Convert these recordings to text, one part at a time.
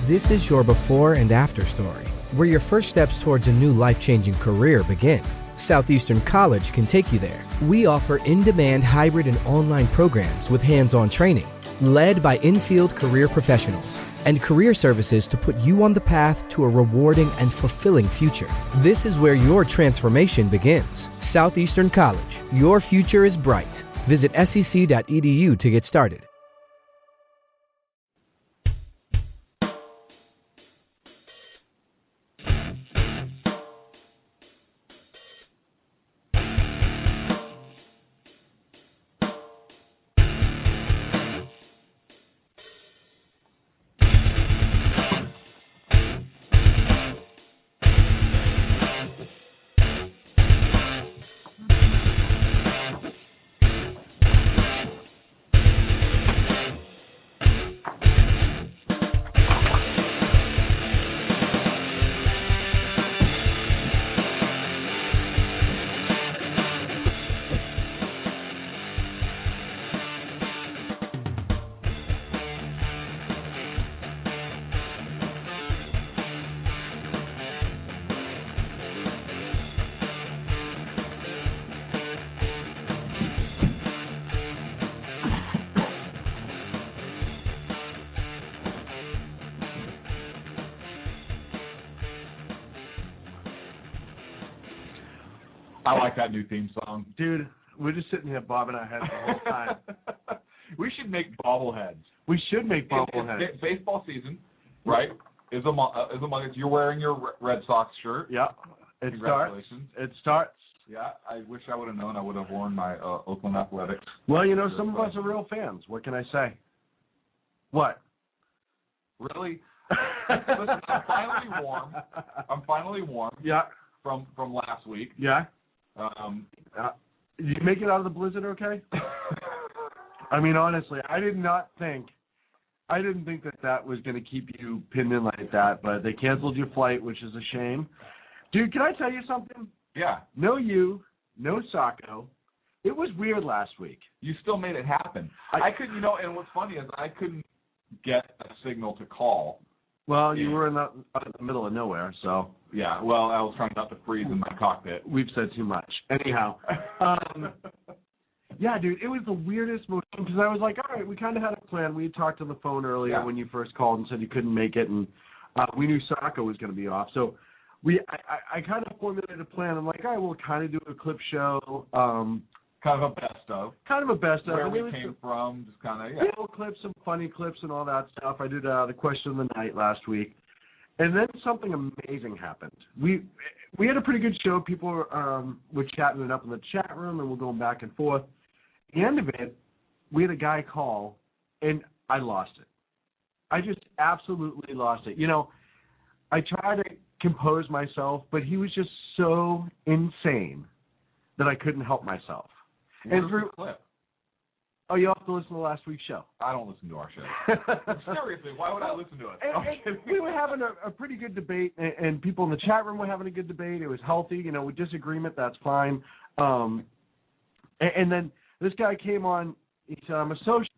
This is your before and after story, where your first steps towards a new life-changing career begin. Southeastern College can take you there. We offer in-demand hybrid and online programs with hands-on training, led by in-field career professionals, and career services to put you on the path to a rewarding and fulfilling future. This is where your transformation begins. Southeastern College, your future is bright. Visit sec.edu to get started. I like that new theme song. Dude, we're just sitting here bobbing our heads the whole time. We should make bobbleheads. We should make bobbleheads. Baseball season, right, is among us. You're wearing your Red Sox shirt. Yeah. Congratulations. It starts. Yeah, I wish I would have known. I would have worn my Oakland Athletics. Well, some of us are real fans. What can I say? What? Really? Listen, I'm finally warm. Yeah. From last week. Yeah. Did you make it out of the blizzard okay? I mean, honestly, I didn't think that was going to keep you pinned in like that, but they canceled your flight, which is a shame. Dude, can I tell you something? Yeah. No you, no Sacco. It was weird last week. You still made it happen. I couldn't, and what's funny is I couldn't get a signal to call. Well, you were in the middle of nowhere, so. Yeah, well, I was trying not to freeze in my cockpit. We've said too much. Anyhow. Yeah, dude, it was the weirdest motion because I was like, all right, we kind of had a plan. We had talked on the phone earlier when you first called and said you couldn't make it, and we knew Sacco was going to be off. So I kind of formulated a plan. I'm like, all right, we'll kind of do a clip show. Kind of a best of. Where we came from, just kind of, little clips, some funny clips and all that stuff. I did the question of the night last week. And then something amazing happened. We had a pretty good show. People were chatting it up in the chat room, and we're going back and forth. At the end of it, we had a guy call, and I lost it. I just absolutely lost it. I tried to compose myself, but he was just so insane that I couldn't help myself. And through clip. Oh, you have to listen to last week's show. I don't listen to our show. Seriously, why would I listen to it? And we were having a pretty good debate, and people in the chat room were having a good debate. It was healthy, with disagreement, that's fine. And then this guy came on, he said, I'm a socialist,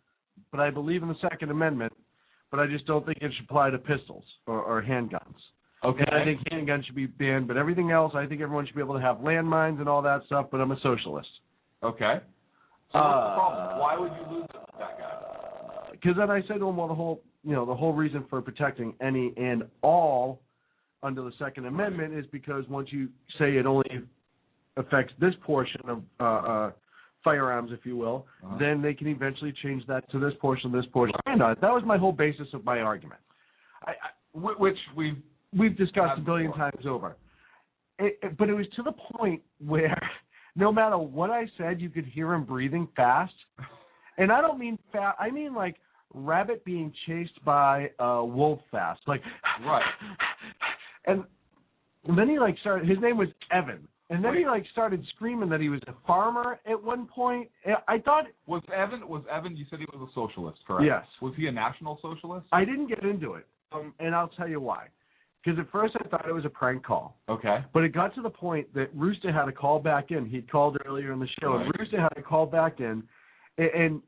but I believe in the Second Amendment, but I just don't think it should apply to pistols or handguns. Okay. And I think handguns should be banned, but everything else, I think everyone should be able to have landmines and all that stuff, but I'm a socialist. Okay. So what's the problem? Why would you lose that guy? Because then I said to him, well, the whole reason for protecting any and all under the Second Amendment is because once you say it only affects this portion of firearms, if you will, then they can eventually change that to this portion. That was my whole basis of my argument, which we've discussed a billion times over. But it was to the point where no matter what I said, you could hear him breathing fast. And I don't mean fast. I mean like rabbit being chased by a wolf fast. Like, right. And then he started, his name was Evan. And then he started screaming that he was a farmer at one point. I thought. Was Evan, you said he was a socialist, correct? Yes. Was he a national socialist? I didn't get into it. And I'll tell you why. Because at first I thought it was a prank call. Okay. But it got to the point that Rooster had to call back in. He'd called earlier in the show, and Rooster had to call back in. And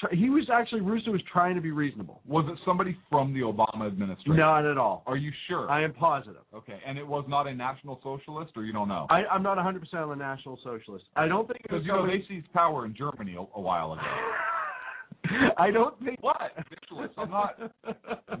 Rooster was trying to be reasonable. Was it somebody from the Obama administration? Not at all. Are you sure? I am positive. Okay, and it was not a National Socialist, or you don't know? I'm not 100% on the National Socialist. I don't think it was because they seized power in Germany a while ago. I don't think what? I'm not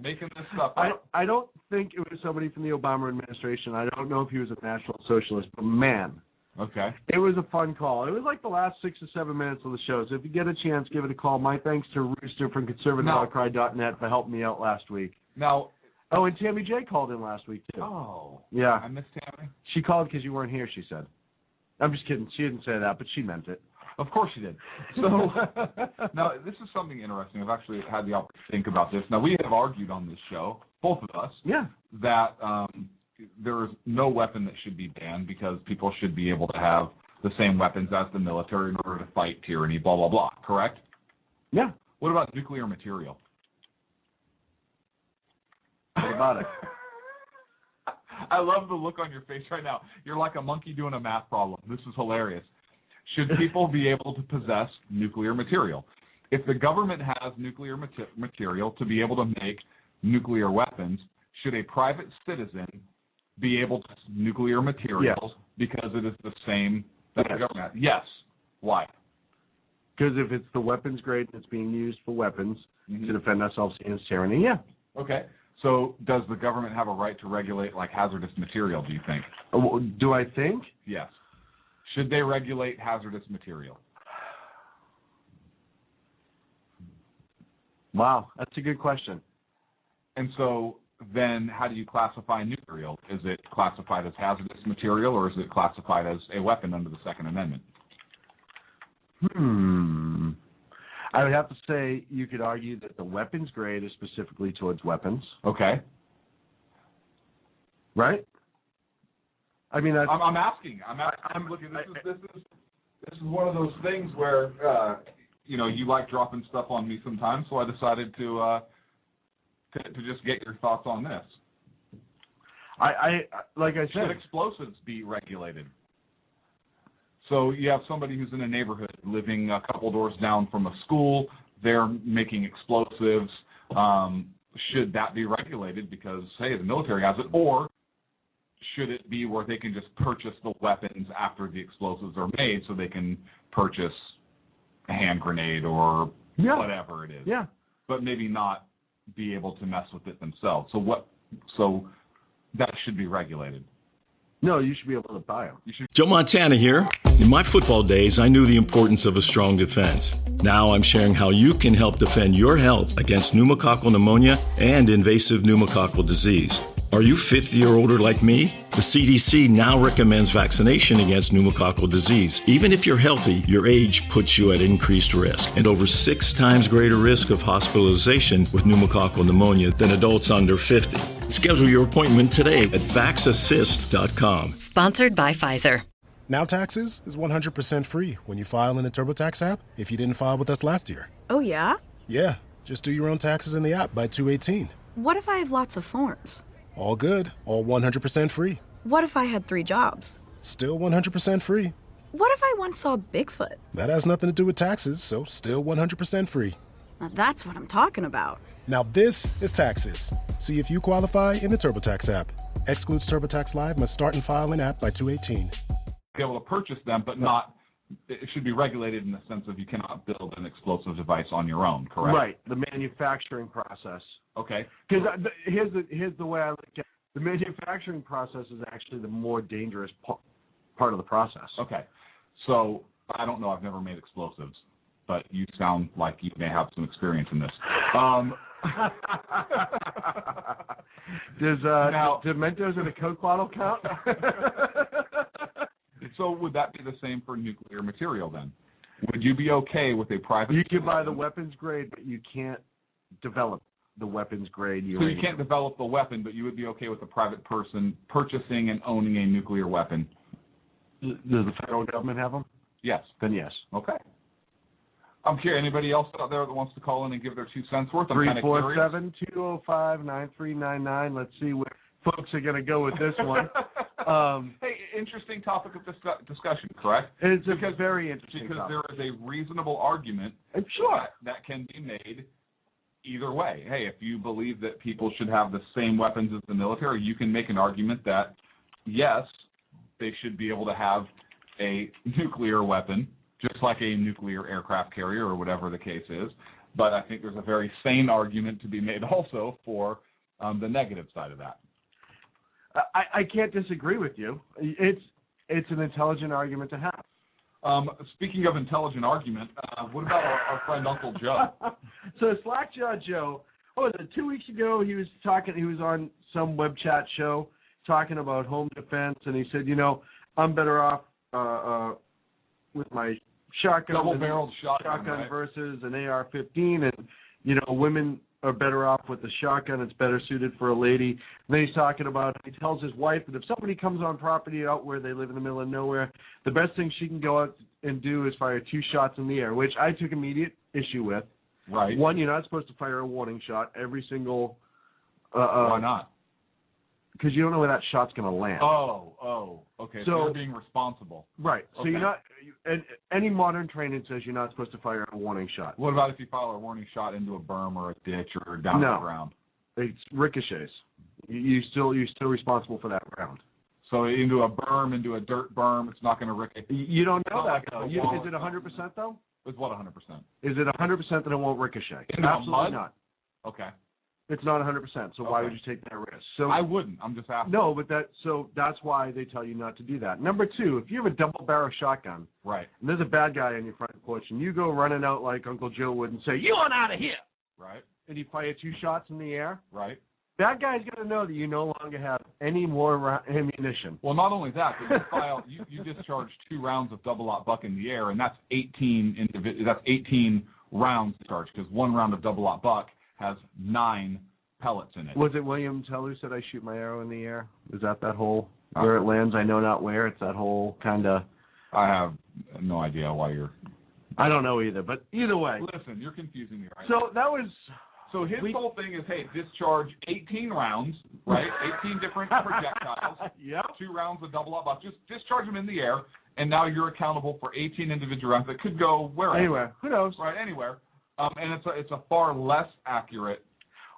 making this stuff up. I don't think it was somebody from the Obama administration. I don't know if he was a National Socialist, but man. Okay. It was a fun call. It was like the last 6 or 7 minutes of the show. So if you get a chance, give it a call. My thanks to Rooster from conservativeoutcry.net for helping me out last week. Now. Oh, and Tammy J called in last week, too. Oh. Yeah. I missed Tammy. She called because you weren't here, she said. I'm just kidding. She didn't say that, but she meant it. Of course she did. So, now, this is something interesting. I've actually had the opportunity to think about this. Now, we have argued on this show, both of us, that there is no weapon that should be banned because people should be able to have the same weapons as the military in order to fight tyranny, blah, blah, blah. Correct? Yeah. What about nuclear material? What about it? I love the look on your face right now. You're like a monkey doing a math problem. This is hilarious. Should people be able to possess nuclear material? If the government has nuclear material to be able to make nuclear weapons, should a private citizen be able to use nuclear materials because it is the same that the government has? Yes. Why? Because if it's the weapons grade that's being used for weapons to defend ourselves against tyranny, Okay. So does the government have a right to regulate like hazardous material, do you think? Do I think? Yes. Should they regulate hazardous material? Wow, that's a good question. And so then how do you classify nuclear? Is it classified as hazardous material or is it classified as a weapon under the Second Amendment? I would have to say you could argue that the weapons grade is specifically towards weapons. Okay. Right? I mean, I'm asking. I'm looking. This is one of those things where you like dropping stuff on me sometimes, so I decided to just get your thoughts on this. I like I said, should explosives be regulated? So you have somebody who's in a neighborhood living a couple doors down from a school. They're making explosives. Should that be regulated because, hey, the military has it? Or should it be where they can just purchase the weapons after the explosives are made so they can purchase a hand grenade or whatever it is? Yeah. But maybe not be able to mess with it themselves. So that should be regulated. No, you should be able to buy them. Joe Montana here. In my football days, I knew the importance of a strong defense. Now I'm sharing how you can help defend your health against pneumococcal pneumonia and invasive pneumococcal disease. Are you 50 or older like me? The CDC now recommends vaccination against pneumococcal disease. Even if you're healthy, your age puts you at increased risk and over 6 times greater risk of hospitalization with pneumococcal pneumonia than adults under 50. Schedule your appointment today at vaxassist.com. Sponsored by Pfizer. Now Taxes is 100% free when you file in the TurboTax app if you didn't file with us last year. Oh, yeah? Yeah, just do your own taxes in the app by 2/18. What if I have lots of forms? All good, all 100% free. What if I had 3 jobs? Still 100% free. What if I once saw Bigfoot? That has nothing to do with taxes, so still 100% free. Now that's what I'm talking about. Now this is Taxes. See if you qualify in the TurboTax app. Excludes TurboTax Live, must start and file in app by 2/18. Be able to purchase them, but not. It should be regulated in the sense of you cannot build an explosive device on your own, correct? Right, the manufacturing process. Okay. Because here's the way I look at it. The manufacturing process is actually the more dangerous part of the process. Okay. So I don't know. I've never made explosives, but you sound like you may have some experience in this. Do Mentos in a Coke bottle count? So would that be the same for nuclear material then? Would you be okay with a private? You can buy the weapons grade, but you can't develop the weapons grade. So you can't develop the weapon, but you would be okay with a private person purchasing and owning a nuclear weapon? Does the federal government have them? Yes. Then yes. Okay. I'm curious. Anybody else out there that wants to call in and give their 2 cents worth? I'm kind of curious. 347-205-9399. Let's see where folks are going to go with this one. Hey, interesting topic of discussion, correct? It's a very interesting because topic. there is a reasonable argument that can be made either way. Hey, if you believe that people should have the same weapons as the military, you can make an argument that, yes, they should be able to have a nuclear weapon, just like a nuclear aircraft carrier or whatever the case is. But I think there's a very sane argument to be made also for the negative side of that. I can't disagree with you. It's an intelligent argument to have. Speaking of intelligent argument, what about our friend Uncle Joe? So Slackjaw Joe, 2 weeks ago he was on some web chat show talking about home defense, and he said, I'm better off with my shotgun, double-barreled shotgun right? versus an AR-15, and women are better off with the shotgun. It's better suited for a lady. And then he's talking about, he tells his wife that if somebody comes on property out where they live in the middle of nowhere, the best thing she can go out and do is fire 2 shots in the air, which I took immediate issue with. Right. One, you're not supposed to fire a warning shot every single. Why not? Because you don't know where that shot's going to land. Oh, okay. So you're being responsible. Right. So okay. you're not. Any modern training says you're not supposed to fire a warning shot. What about if you fire a warning shot into a berm or a ditch or down the ground? It's ricochets. You're still responsible for that round. So into a berm, into a dirt berm, it's not going to ricochet. You don't know that, though. Is it 100% though? It's what 100%? Is it 100% that it won't ricochet? Absolutely mud? Not. Okay. It's not 100%. So why would you take that risk? So I wouldn't. I'm just asking. No, but that's why they tell you not to do that. Number 2, if you have a double-barrel shotgun, right, and there's a bad guy on your front porch, and you go running out like Uncle Joe would and say, "You on out of here!" Right. And you fire 2 shots in the air. Right. That guy's going to know that you no longer have any more ammunition. Well, not only that, but you discharge 2 rounds of double-aught buck in the air, and that's 18 rounds discharged, because 1 round of double-aught buck has 9 pellets in it. Was it William Tell who said I shoot my arrow in the air? Is that whole where it lands, I know not where? It's that whole kind of... I have no idea why you're... I don't know either, but either way. Listen, you're confusing me right now. So that was... So his whole thing is, hey, discharge 18 rounds, right? 18 different projectiles. Yep. 2 rounds of double-aught buck. Just discharge them in the air, and now you're accountable for 18 individual rounds that could go wherever. Anywhere. Who knows? Right, anywhere. And it's a far less accurate...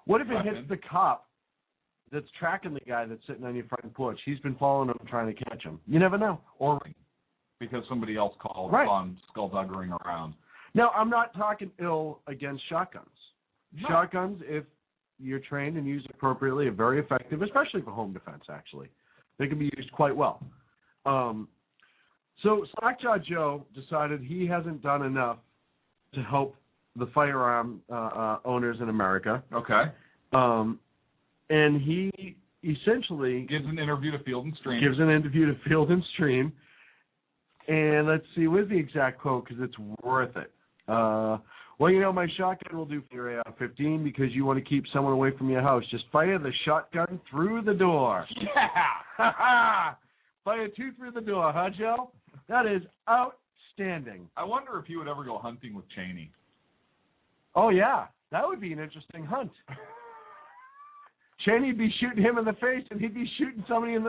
What if it hits the cop that's tracking the guy that's sitting on your front porch? He's been following him, trying to catch him. You never know. Or because somebody else called on skullduggery around. Now, I'm not talking ill against shotguns. No. Shotguns, if you're trained and used appropriately, are very effective, especially for home defense, actually. They can be used quite well. So Slackjaw Joe decided he hasn't done enough to help the firearm owners in America. Okay. And he essentially... Gives an interview to Field and Stream. And let's see, where's the exact quote, because it's worth it. Well, my shotgun will do for your AR-15 because you want to keep someone away from your house. Just fire the shotgun through the door. Yeah! Fire 2 through the door, huh, Joe? That is outstanding. I wonder if he would ever go hunting with Cheney. Oh, yeah. That would be an interesting hunt. Cheney'd be shooting him in the face, and he'd be shooting somebody in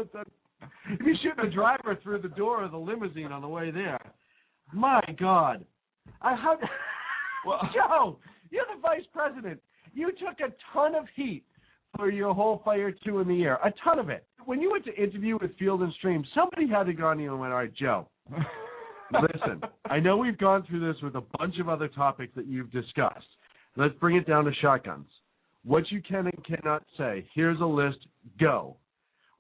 he'd be shooting the driver through the door of the limousine on the way there. My God. Joe, you're the vice president. You took a ton of heat for your whole fire 2 in the air. A ton of it. When you went to interview with Field and Stream, somebody had to go on you and went, all right, Joe, listen, I know we've gone through this with a bunch of other topics that you've discussed. Let's bring it down to shotguns. What you can and cannot say. Here's a list. Go.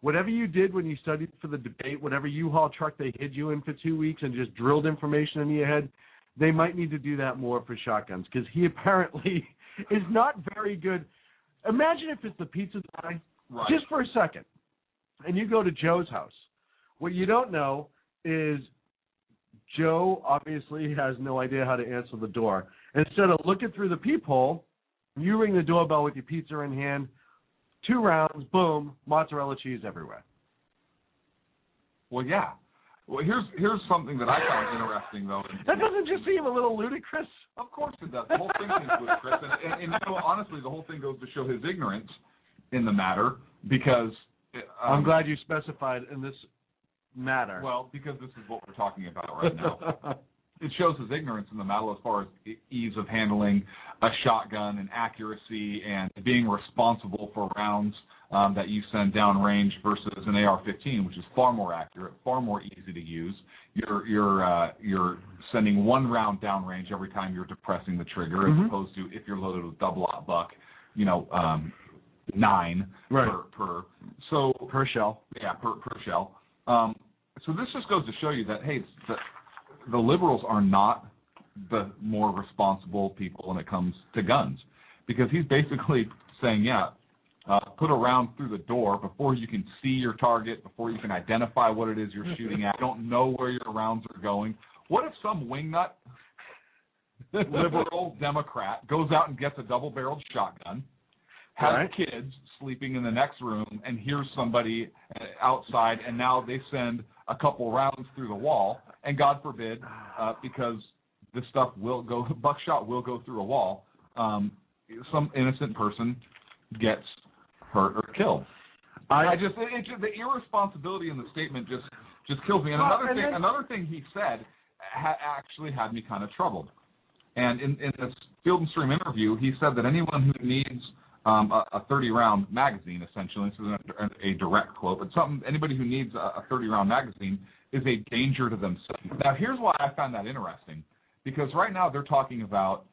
Whatever you did when you studied for the debate, whatever U-Haul truck they hid you in for 2 weeks and just drilled information into your head, they might need to do that more for shotguns because he apparently is not very good. Imagine if it's the pizza guy, just for a second, and you go to Joe's house. What you don't know is Joe obviously has no idea how to answer the door. Instead of looking through the peephole, you ring the doorbell with your pizza in hand, 2 rounds, boom, mozzarella cheese everywhere. Well, yeah. Well, here's something that I found interesting, though. That doesn't just seem a little ludicrous? Of course it does. The whole thing seems ludicrous. And honestly, the whole thing goes to show his ignorance in the matter because I'm glad you specified in this matter. Well, because this is what we're talking about right now. It shows his ignorance in the matter as far as ease of handling a shotgun and accuracy and being responsible for rounds that you send downrange versus an AR-15, which is far more accurate, far more easy to use. You're sending one round downrange every time you're depressing the trigger, as opposed to if you're loaded with double-aught buck, 9 per shell. Yeah, per shell. So this just goes to show you that, hey, the liberals are not the more responsible people when it comes to guns, because he's basically saying, put a round through the door before you can see your target, before you can identify what it is you're shooting at. You don't know where your rounds are going. What if some wingnut liberal Democrat goes out and gets a double-barreled shotgun, has kids sleeping in the next room, and hears somebody outside, and now they send a couple rounds through the wall, and God forbid, because this stuff buckshot will go through a wall, some innocent person gets hurt or killed. The irresponsibility in the statement just kills me. And another thing he said actually had me kind of troubled. And in this Field and Stream interview, he said that anyone who needs a 30-round magazine, essentially, this is a direct quote, but anybody who needs a 30-round magazine is a danger to themselves. Now, here's why I found that interesting, because right now they're talking about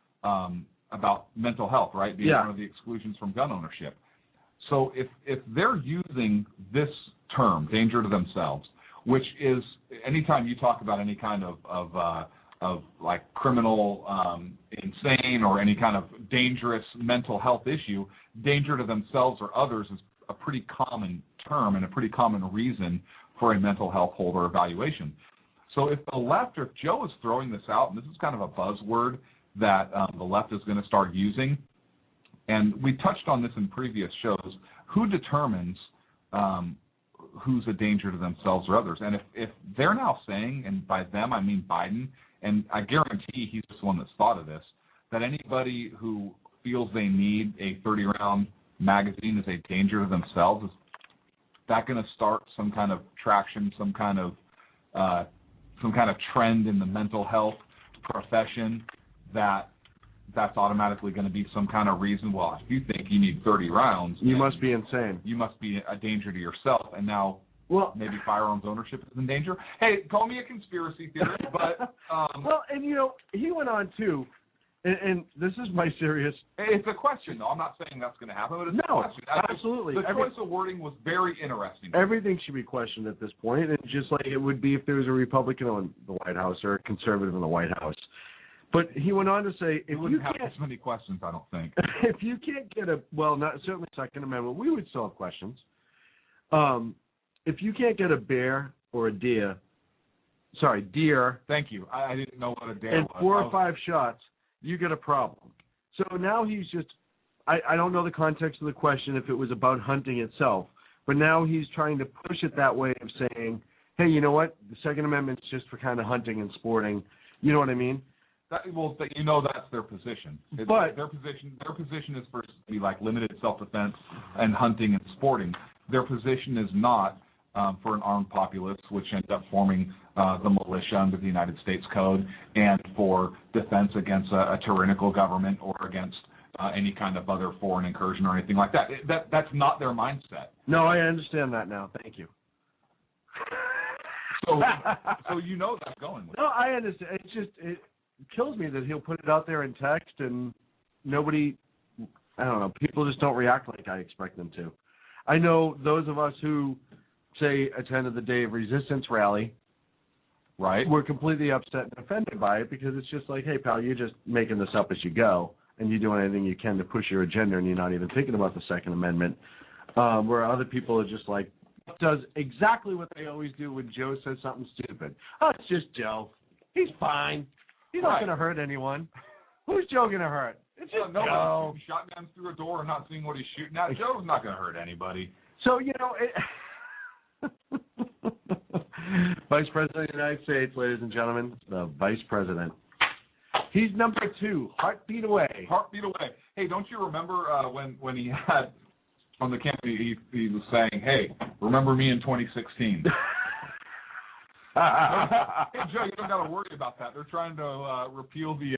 mental health, right, being one of the exclusions from gun ownership. So if they're using this term, danger to themselves, which is anytime you talk about any kind of like criminal, insane, or any kind of dangerous mental health issue, danger to themselves or others is a pretty common term and a pretty common reason for a mental health hold or evaluation. So if the left, or if Joe is throwing this out, and this is kind of a buzzword that the left is going to start using, and we touched on this in previous shows, who determines who's a danger to themselves or others? And if they're now saying, and by them I mean Biden, and I guarantee he's just the one that's thought of this, that anybody who feels they need a 30-round magazine is a danger to themselves, is that going to start some kind of traction, some kind of trend in the mental health profession that's automatically going to be some kind of reason? Well, if you think you need 30 rounds, you must be insane. You must be a danger to yourself, and now maybe firearms ownership is in danger. Hey, call me a conspiracy theorist, but well, and he went on too, and this is my serious. It's a question, though. I'm not saying that's going to happen, but it's a question. Absolutely. The choice of wording was very interesting. Everything should be questioned at this point, and just like it would be if there was a Republican in the White House or a conservative in the White House. But he went on to say, it wouldn't have as many questions, I don't think. If you can't get not certainly Second Amendment, we would still have questions. If you can't get a bear or a deer. Thank you. I didn't know what a deer and was. 4 or 5 shots, you get a problem. So now he's just, I don't know the context of the question if it was about hunting itself, but now he's trying to push it that way of saying, hey, you know what? The Second Amendment's just for kind of hunting and sporting. You know what I mean? That's their position. But their position is for be like limited self-defense and hunting and sporting. Their position is not for an armed populace, which ends up forming the militia under the United States Code, and for defense against a tyrannical government or against any kind of other foreign incursion or anything like that. That's not their mindset. No, I understand that now. Thank you. So that's going with it. No, I understand. It's just it kills me that he'll put it out there in text and nobody, I don't know, people just don't react like I expect them to. I know those of us who, say, attended the Day of Resistance rally, right, were completely upset and offended by it because it's just like, hey, pal, you're just making this up as you go, and you're doing anything you can to push your agenda, and you're not even thinking about the Second Amendment, where other people are just like, does exactly what they always do when Joe says something stupid. Oh, it's just Joe. He's fine. He's not going to hurt anyone. Who's Joe going to hurt? It's just Joe. Shotguns through a door and not seeing what he's shooting at. Joe's not going to hurt anybody. So, Vice President of the United States, ladies and gentlemen, the Vice President. He's number 2, heartbeat away. Heartbeat away. Hey, don't you remember when he had from the campaign, he was saying, "Hey, remember me in 2016." Hey, Joe, you don't got to worry about that. They're trying to repeal the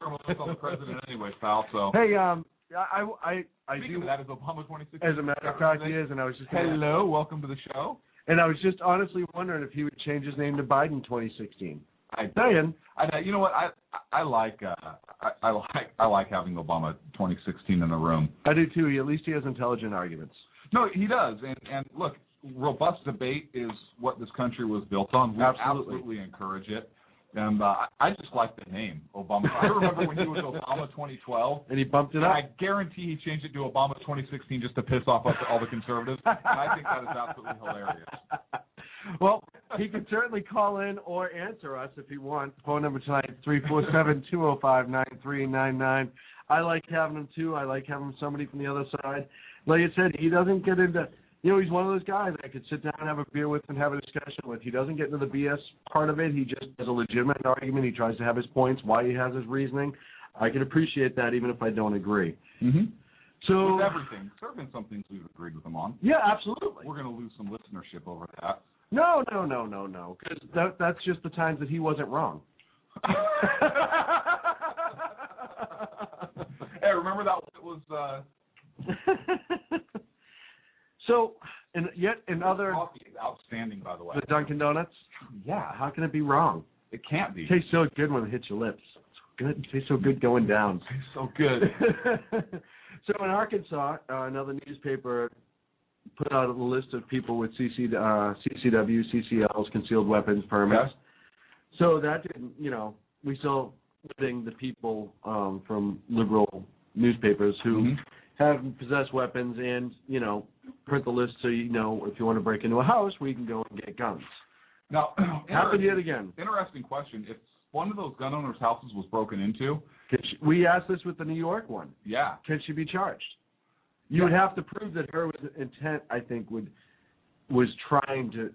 term limits on the president anyway, pal. So. Hey, I Speaking do. of that, is Obama 2016? As a matter of fact, he is, and I was just. Hello, welcome to the show. And I was just honestly wondering if he would change his name to Biden 2016. You know what? I like having Obama 2016 in the room. I do too. At least he has intelligent arguments. No, he does. And look, robust debate is what this country was built on. We absolutely encourage it. And I just like the name, Obama. I remember when he was Obama 2012. And he bumped it up. I guarantee he changed it to Obama 2016 just to piss off all the conservatives. And I think that is absolutely hilarious. Well, he can certainly call in or answer us if he wants. Phone number tonight is 347-205-9399. I like having him, too. I like having somebody from the other side. Like I said, he doesn't get into... You know, he's one of those guys I could sit down and have a beer with and have a discussion with. He doesn't get into the BS part of it. He just has a legitimate argument. He tries to have his points, why he has his reasoning. I can appreciate that even if I don't agree. Mm-hmm. So, with everything. There have been some things we've agreed with him on. Yeah, absolutely. We're going to lose some listenership over that. No. Because that's just the times that he wasn't wrong. Hey, remember that was... So, and yet in other... Coffee is outstanding, by the way. The Dunkin' Donuts? Yeah, how can it be wrong? It can't be. It tastes so good when it hits your lips. It's good. It tastes so good going down. It tastes so good. So in Arkansas, another newspaper put out a list of people with CCW, CCLs, concealed weapons permits. Yeah. So that didn't, we still letting the people from liberal newspapers who have possessed weapons and, print the list so if you want to break into a house, we can go and get guns. Now, happened yet again. Interesting question. If one of those gun owners' houses was broken into... we asked this with the New York one. Yeah. Can she be charged? You would have to prove that her intent, I think, was trying to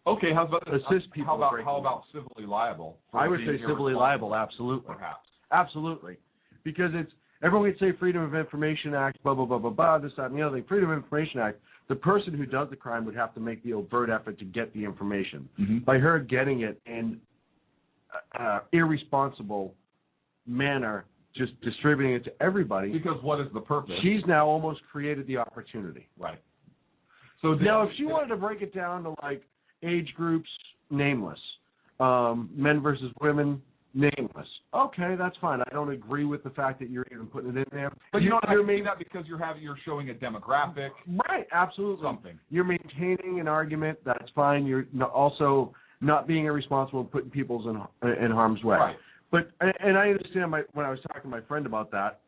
assist people. How about civilly liable? I would say civilly liable, absolutely. Perhaps. Absolutely. Because everyone would say Freedom of Information Act, blah, blah, blah, blah, blah, this, that, and the other thing. Freedom of Information Act, the person who does the crime would have to make the overt effort to get the information. Mm-hmm. By her getting it in irresponsible manner, just distributing it to everybody. Because what is the purpose? She's now almost created the opportunity. Right. So now, if she wanted to break it down to, age groups, nameless, men versus women, nameless. Okay, that's fine. I don't agree with the fact that you're even putting it in there. But you're making that because you're showing a demographic. Right, absolutely. Something. You're maintaining an argument. That's fine. You're also not being irresponsible and putting people in harm's way. Right. But and I understand when I was talking to my friend about that.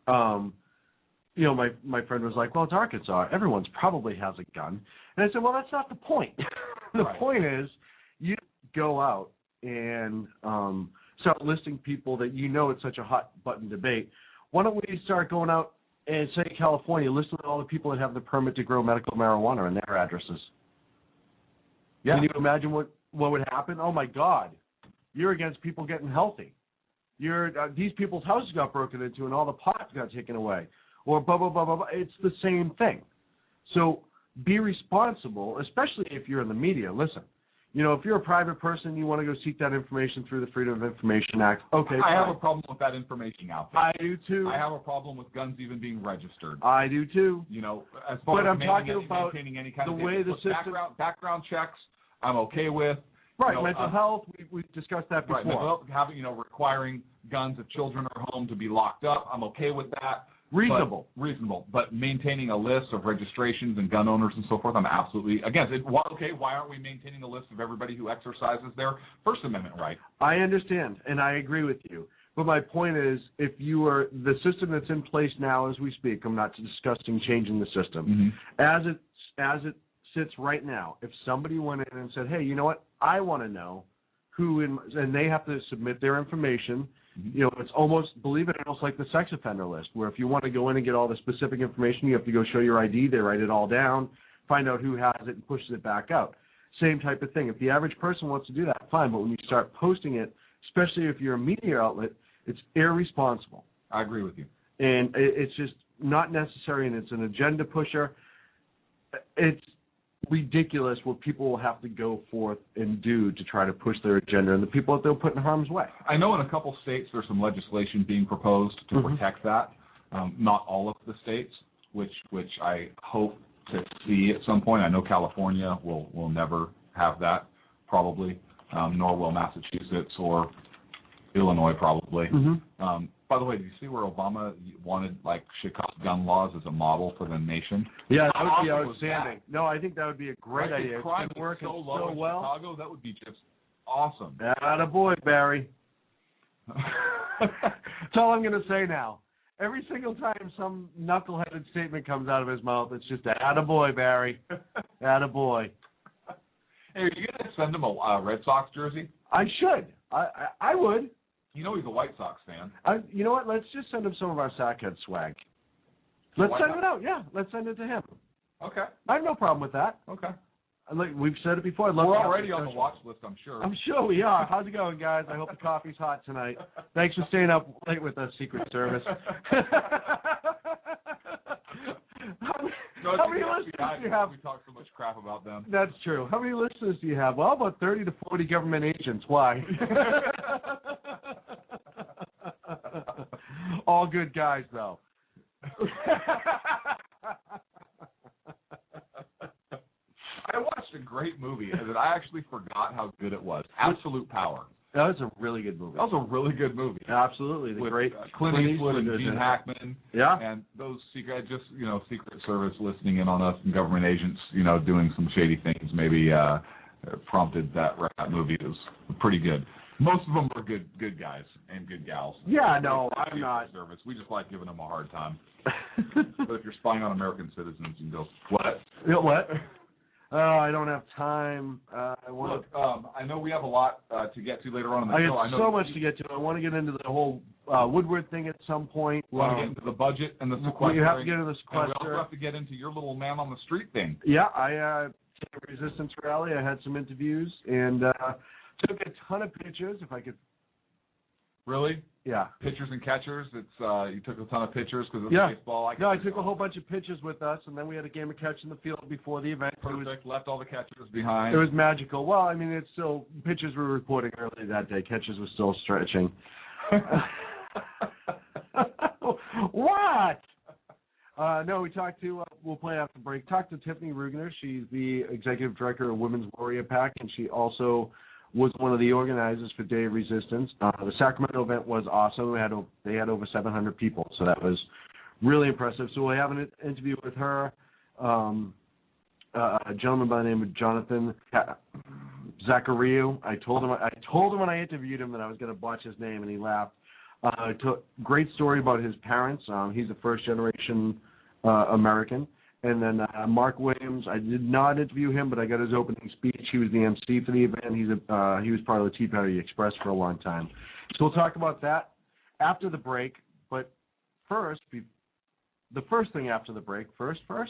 My friend was like, "Well, it's Arkansas. Everyone's probably has a gun." And I said, "Well, that's not the point. The point is, you go out and start listing people that it's such a hot button debate. Why don't we start going out and say California, listing all the people that have the permit to grow medical marijuana and their addresses? Yeah. Can you imagine what would happen? Oh my God, you're against people getting healthy. These people's houses got broken into and all the pots got taken away, or blah blah blah blah blah. It's the same thing. So be responsible, especially if you're in the media. Listen. If you're a private person, you want to go seek that information through the Freedom of Information Act. Okay, I have a problem with that information out there. I do too. I have a problem with guns even being registered. I do too. As far but as I'm talking about maintaining any kind the of way the system background checks, I'm okay with. Right, mental health. We've discussed that before. Right, mental health, requiring guns if children are home to be locked up. I'm okay with that. Reasonable. But maintaining a list of registrations and gun owners and so forth, I'm absolutely against it. Why aren't we maintaining a list of everybody who exercises their First Amendment right? I understand, and I agree with you. But my point is, if you are the system that's in place now as we speak, I'm not discussing changing the system. Mm-hmm. As it sits right now, if somebody went in and said, hey, you know what, I want to know who, and they have to submit their information. It's almost like the sex offender list, where if you want to go in and get all the specific information, you have to go show your ID. They write it all down, find out who has it, and pushes it back out. Same type of thing. If the average person wants to do that, fine. But when you start posting it, especially if you're a media outlet, it's irresponsible. I agree with you. And it's just, not necessary and it's an agenda pusher. It's ridiculous what people will have to go forth and do to try to push their agenda, and the people that they'll put in harm's way. I know in a couple states there's some legislation being proposed to protect that. Not all of the states, which I hope to see at some point. I know California will never have that, probably, nor will Massachusetts or Illinois, probably. By the way, did you see where Obama wanted Chicago gun laws as a model for the nation? Yeah, that would be outstanding. No, I think that would be a great idea. Crime it's been working so low in well. Chicago, that would be just awesome. Attaboy, Barry. That's all I'm going to say now. Every single time some knuckleheaded statement comes out of his mouth, it's just attaboy, Barry. Attaboy. Hey, are you going to send him a Red Sox jersey? I should. I would. You know he's a White Sox fan. You know what? Let's just send him some of our Sackhead swag. Let's send it out. Yeah, let's send it to him. Okay. I have no problem with that. Okay. We've said it before. We're already on the watch list, I'm sure. I'm sure we are. How's it going, guys? I hope the coffee's hot tonight. Thanks for staying up late with us, Secret Service. How many listeners do you have? We talk so much crap about them. That's true. How many listeners do you have? Well, about 30 to 40 government agents. Why? All good guys, though. I watched a great movie that I actually forgot how good it was. Absolute Power. That was a really good movie. That was a really good movie. Absolutely. The with great Clint Eastwood and Gene Hackman. Yeah. And those Secret Service listening in on us and government agents, doing some shady things maybe prompted that movie. It was pretty good. Most of them were good guys and good gals. Yeah, no, I'm not. Service. We just like giving them a hard time. But if you're spying on American citizens, you can go, what? What? Oh, I don't have time. Look, I know we have a lot to get to later on in the show. I have so much to get to. I want to get into the whole Woodward thing at some point. We want to get into the budget and the sequester. You have to get into the sequester. And we also have to get into your little man on the street thing. Yeah, I did a resistance rally. I had some interviews and took a ton of pictures. If I could. Really? Yeah. Pitchers and catchers. It's you took a ton of pictures because it's baseball. I took a whole bunch of pictures with us, and then we had a game of catch in the field before the event. Perfect. Left all the catchers behind. It was magical. Well, I mean, it's still pitchers were reporting early that day. Catchers were still stretching. What? No, we talked to. We'll play after break. Talked to Tiffany Rugner. She's the executive director of Women's Warrior Pack, and she also was one of the organizers for Day of Resistance. The Sacramento event was awesome. They had over 700 people, so that was really impressive. So we'll have an interview with her, a gentleman by the name of Jonathan Zachariou. I told him when I interviewed him that I was going to botch his name, and he laughed. Great story about his parents. He's a first-generation American. And then Mark Williams, I did not interview him, but I got his opening speech. He was the MC for the event. He was part of the Tea Party Express for a long time. So we'll talk about that after the break. But first, the first thing after the break, first. The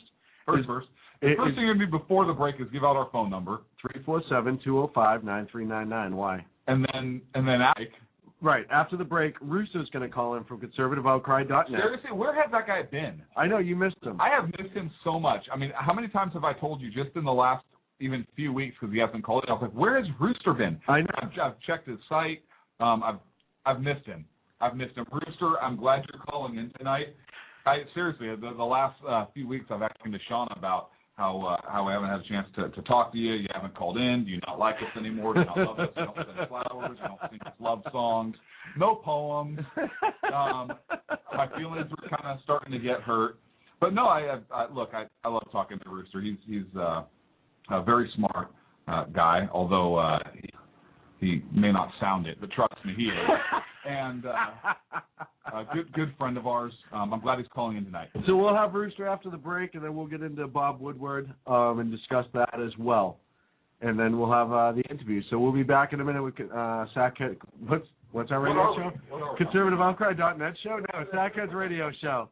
first thing going to be before the break is give out our phone number. 347-205-9399. Why? And then Right. After the break, Russo's going to call in from conservativeoutcry.net. Seriously, where has that guy been? I know, you missed him. I have missed him so much. I mean, how many times have I told you just in the last even few weeks because he hasn't called it? I was like, where has Rooster been? I know. I've checked his site. I've missed him. Rooster, I'm glad you're calling in tonight. Seriously, the last few weeks I've asked to Sean about how I haven't had a chance to talk to you. You haven't called in. Do you not like us anymore? Do you not love us? You don't send flowers. You don't sing us love songs. No poems. My feelings were kind of starting to get hurt. But no, I love talking to Rooster. He's a very smart guy, although he may not sound it, but trust me, he is. And a good friend of ours. I'm glad he's calling in tonight. So we'll have Rooster after the break, and then we'll get into Bob Woodward and discuss that as well. And then we'll have the interview. So we'll be back in a minute with Sackhead. What's our radio show? ConservativeOutcry.net show? No, Sackhead's radio show.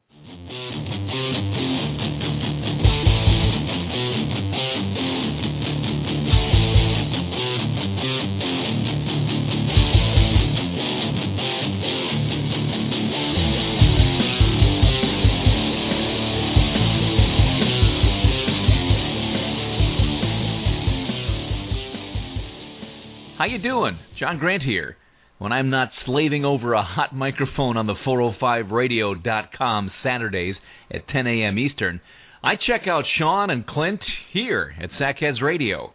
How you doing? John Grant here. When I'm not slaving over a hot microphone on the 405radio.com Saturdays at 10 a.m. Eastern, I check out Sean and Clint here at Sackheads Radio.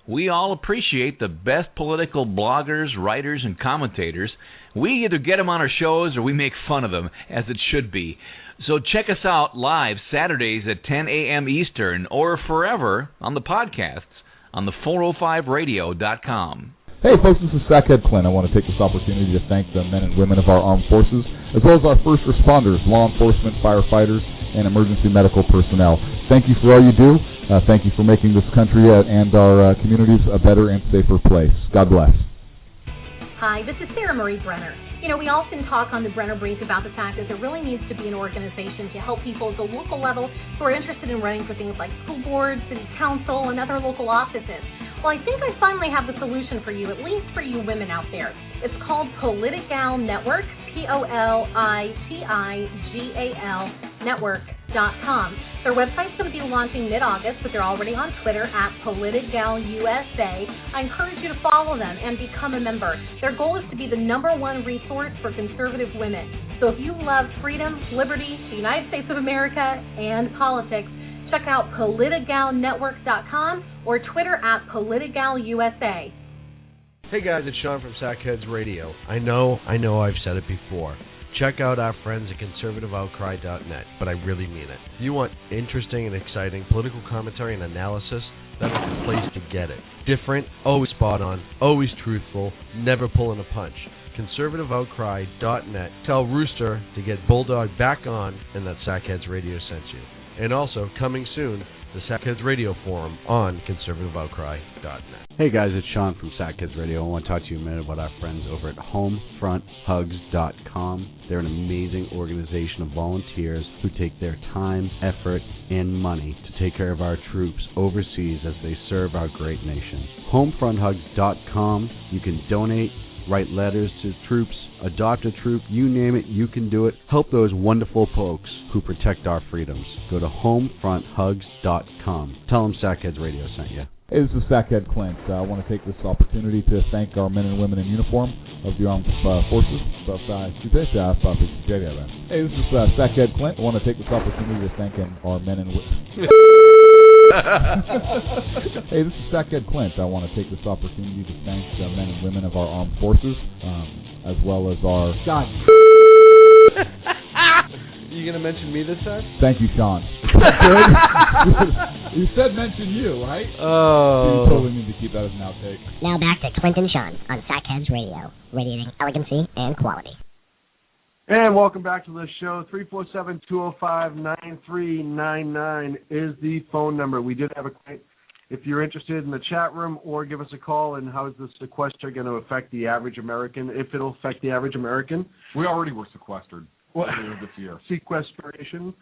We all appreciate the best political bloggers, writers, and commentators. We either get them on our shows or we make fun of them, as it should be. So check us out live Saturdays at 10 a.m. Eastern or forever on the podcasts on the 405radio.com. Hey folks, this is Sackhead Clint. I want to take this opportunity to thank the men and women of our armed forces, as well as our first responders, law enforcement, firefighters, and emergency medical personnel. Thank you for all you do. Thank you for making this country and our communities a better and safer place. God bless. Hi, this is Sarah Marie Brenner. You know, we often talk on the Brenner Brief about the fact that there really needs to be an organization to help people at the local level who are interested in running for things like school boards, city council, and other local offices. Well, I think I finally have the solution for you, at least for you women out there. It's called Politigal Network, Politigal Network.com. Their website's going to be launching mid-August, but they're already on Twitter at PoliticalUSA. I encourage you to follow them and become a member. Their goal is to be the #1 resource for conservative women. So if you love freedom, liberty, the United States of America, and politics, check out PoliticalNetwork.com or Twitter at PoliticalUSA. Hey guys, it's Sean from Sackheads Radio. I know I've said it before. Check out our friends at conservativeoutcry.net, but I really mean it. If you want interesting and exciting political commentary and analysis, that's the place to get it. Different, always spot on, always truthful, never pulling a punch. conservativeoutcry.net. Tell Rooster to get Bulldog back on and that Sackheads Radio sent you. And also, coming soon, the Sackheads Radio Forum on conservativeoutcry.net. Hey guys, it's Sean from Sackheads Radio. I want to talk to you a minute about our friends over at HomefrontHugs.com. They're an amazing organization of volunteers who take their time, effort, and money to take care of our troops overseas as they serve our great nation. HomefrontHugs.com. You can donate, write letters to troops, adopt a troop, you name it, you can do it. Help those wonderful folks who protect our freedoms. Go to HomefrontHugs.com. Tell them Sackheads Radio sent you. Hey, this is Sackhead Clint. I want to take this opportunity to thank our men and women in uniform of the armed forces. Hey, this is Sackhead Clint. I want to take this opportunity to thank our men and women. Hey, this is Sackhead Clint. I want to take this opportunity to thank the men and women of our armed forces, as well as our... God. You going to mention me this time? Thank you, Sean. Good? You said mention you, right? Oh. You totally need to keep that as an outtake. Now back to Clint and Sean on Sackheads Radio, radiating elegancy and quality. And welcome back to the show. 347-205-9399 is the phone number. We did have a quite... If you're interested in the chat room, or give us a call, and how is the sequester going to affect the average American, if it'll affect the average American? We already were sequestered this year. Sequestration.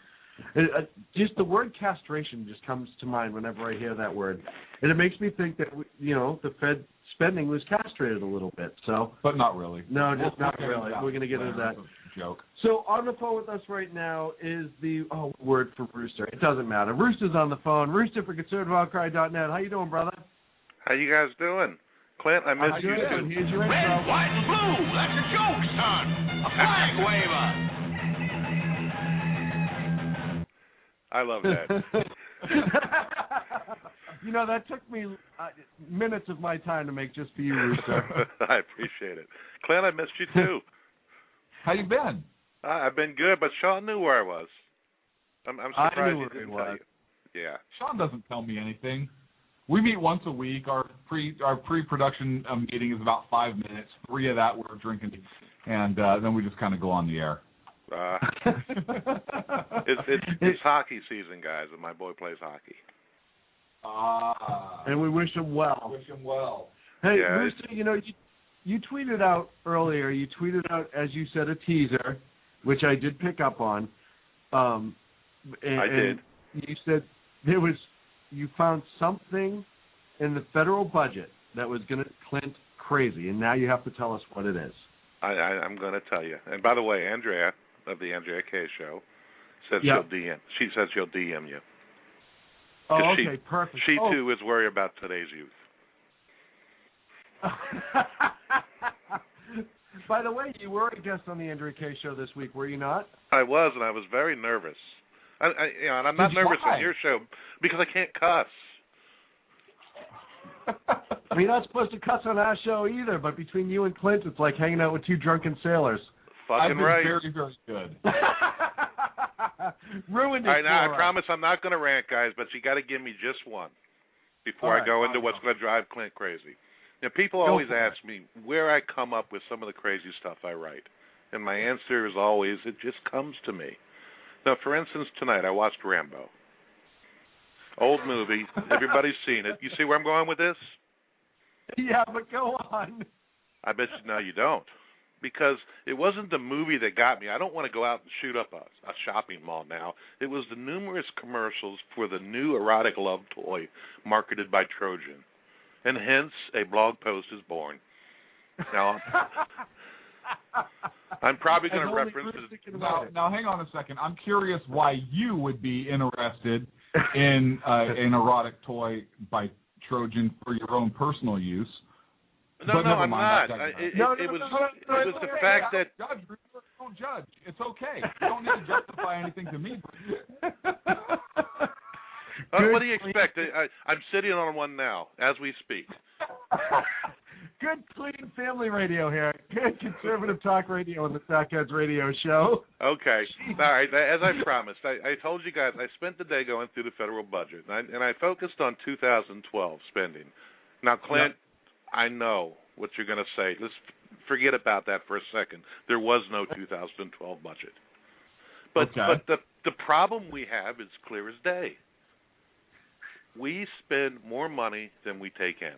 Just the word castration just comes to mind whenever I hear that word. And it makes me think that, the Fed spending was castrated a little bit. So, but not really. No, just not really. We're going to get into that. Joke. So on the phone with us right now is the word for Rooster. It doesn't matter. Rooster's on the phone. Rooster for conservativeoutcry.net. How you doing, brother? How you guys doing? Clint, I missed you too. Here's your intro. Red, white, and blue. That's a joke, son. A flag waver. I love that. That took me minutes of my time to make just for you, Rooster. I appreciate it. Clint, I missed you too. How you been? I've been good, but Sean knew where I was. I'm surprised he didn't tell you. Yeah. Sean doesn't tell me anything. We meet once a week. Our pre-production meeting is about 5 minutes. 3 of that we're drinking, and then we just kind of go on the air. It's hockey season, guys, and my boy plays hockey. And we wish him well. Hey, yeah, Rooster, you tweeted out earlier. You tweeted out, as you said, a teaser, which I did pick up on. I did. You said you found something in the federal budget that was going to Clint crazy, and now you have to tell us what it is. I'm going to tell you. And by the way, Andrea of the Andrea K Show says she'll DM. She says she'll DM you. Oh, okay, perfect. She too is worried about today's youth. By the way, you were a guest on the Andrea K. Show this week, were you not? I was, and I was very nervous. And I'm not nervous on your show because I can't cuss. You're not supposed to cuss on our show either, but between you and Clint, it's like hanging out with two drunken sailors. Fucking right. Very, very good. Ruined it. All right, now I promise I'm not going to rant, guys, but you got to give me just one before I go into what's going to drive Clint crazy. Now, people always ask me where I come up with some of the crazy stuff I write, and my answer is always, it just comes to me. Now, for instance, tonight I watched Rambo. Old movie. Everybody's seen it. You see where I'm going with this? Yeah, but go on. I bet you no, you don't. Because it wasn't the movie that got me. I don't want to go out and shoot up a shopping mall now. It was the numerous commercials for the new erotic love toy marketed by Trojan. And hence, a blog post is born. Now, I'm probably going to reference it. Now, hang on a second. I'm curious why you would be interested in an erotic toy by Trojan for your own personal use. No, I'm not. It was the fact that... Judge, don't judge. It's okay. You don't need to justify anything to me. What do you expect? I'm sitting on one now, as we speak. Good, clean family radio here. Good conservative talk radio on the Sackheads Radio Show. Okay. All right. As I promised, I told you guys I spent the day going through the federal budget, and I focused on 2012 spending. Now, Clint, I know what you're going to say. Let's forget about that for a second. There was no 2012 budget. But the problem we have is clear as day. We spend more money than we take in.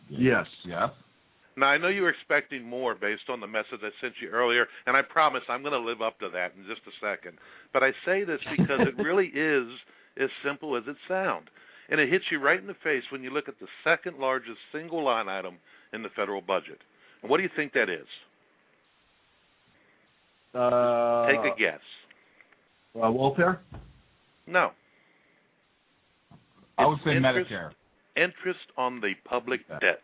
Yes. Now, I know you were expecting more based on the message I sent you earlier, and I promise I'm going to live up to that in just a second. But I say this because it really is as simple as it sounds. And it hits you right in the face when you look at the second largest single line item in the federal budget. And what do you think that is? Take a guess. Welfare? No. I would say Medicare. Interest on the public debt.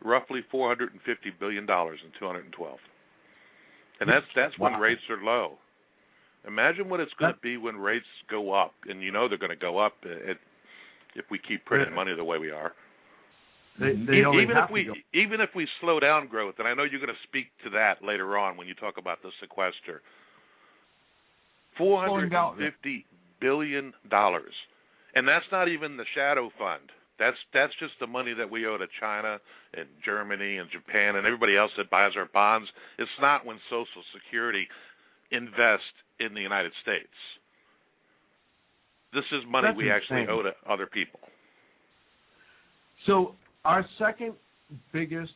Roughly $450 billion in 2012. And that's when rates are low. Imagine what it's going to be when rates go up, and you know they're going to go up if we keep printing money the way we are. Even if we slow down growth, and I know you're going to speak to that later on when you talk about the sequester. $450 billion, and that's not even the shadow fund. That's just the money that we owe to China and Germany and Japan and everybody else that buys our bonds. It's not when Social Security invests in the United States. This is money we actually owe to other people. So our second biggest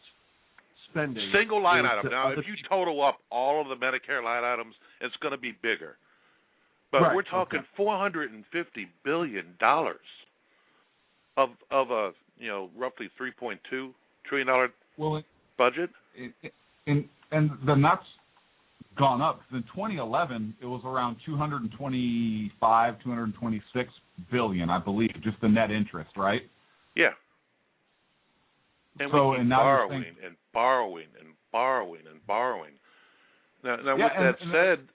spending... Single line item. Now, if you total up all of the Medicare line items, it's going to be bigger. But we're talking $450 billion of a roughly $3.2 trillion budget. And then that's gone up. In 2011, it was around 226 billion, I believe, just the net interest, right? Yeah. And so, we keep and borrowing and borrowing and borrowing and borrowing. Now with that said,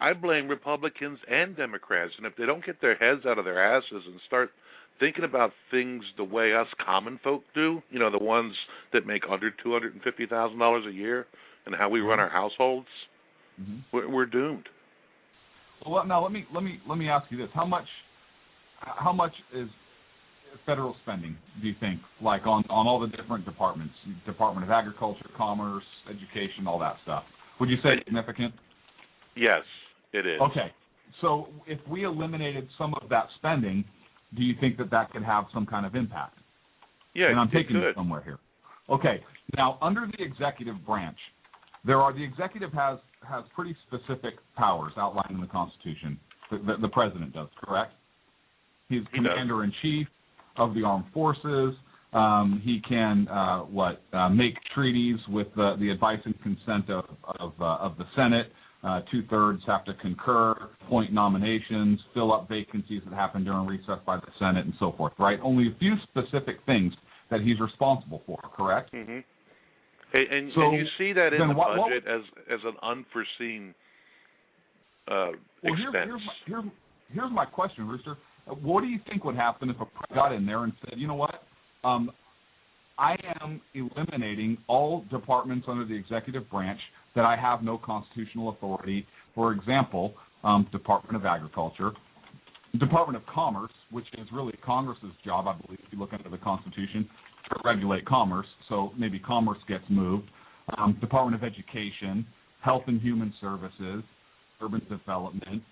I blame Republicans and Democrats, and if they don't get their heads out of their asses and start thinking about things the way us common folk do, the ones that make under $250,000 a year, and how we run our households, we're doomed. Well, now let me ask you this: how much is federal spending, do you think, like on all the different departments, Department of Agriculture, Commerce, Education, all that stuff? Would you say significant? Yes, it is. Okay, so if we eliminated some of that spending, do you think that could have some kind of impact? Yeah, and I'm taking it you somewhere here. Okay, now under the executive branch, the executive has pretty specific powers outlined in the Constitution. The president does, correct? He's commander-in-chief of the armed forces. He can make treaties with the advice and consent of the Senate. 2/3 have to concur, appoint nominations, fill up vacancies that happen during recess by the Senate, and so forth. Right? Only a few specific things that he's responsible for, correct? Mm-hmm. And you see that in the budget as an unforeseen expense. Here's my question, Rooster. What do you think would happen if a president got in there and said, you know what, I am eliminating all departments under the executive branch that I have no constitutional authority. For example, Department of Agriculture, Department of Commerce, which is really Congress's job, I believe, if you look under the Constitution, to regulate commerce. So maybe commerce gets moved. Department of Education, Health and Human Services, Urban Development.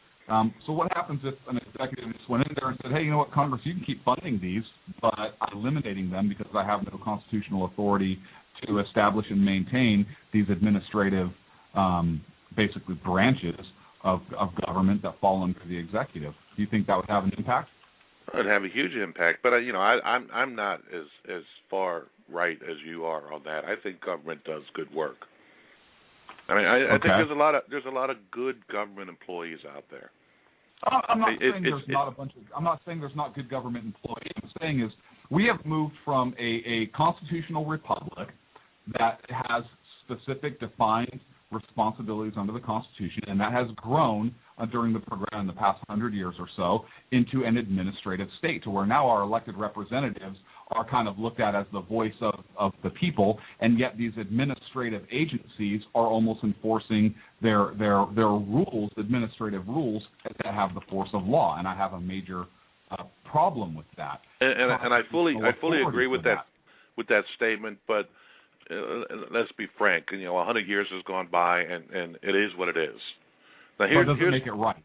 So what happens if an executive just went in there and said, hey, you know what, Congress, you can keep funding these, but I'm eliminating them because I have no constitutional authority to establish and maintain these administrative, basically, branches of government that fall under the executive. Do you think that would have an impact? It would have a huge impact, but I'm not as far right as you are on that. I think government does good work. I mean, I think there's a lot of good government employees out there. I'm not saying there's not a bunch of. I'm not saying there's not good government employees. What I'm saying is we have moved from a constitutional republic that has specific defined responsibilities under the Constitution, and that has grown during the program in the past 100 years or so into an administrative state, to where now our elected representatives are kind of looked at as the voice of the people, and yet these administrative agencies are almost enforcing their rules, administrative rules, that have the force of law, and I have a major problem with that. And I fully agree with that statement, but let's be frank. 100 years has gone by, and it is what it is. Now, but it doesn't make it right.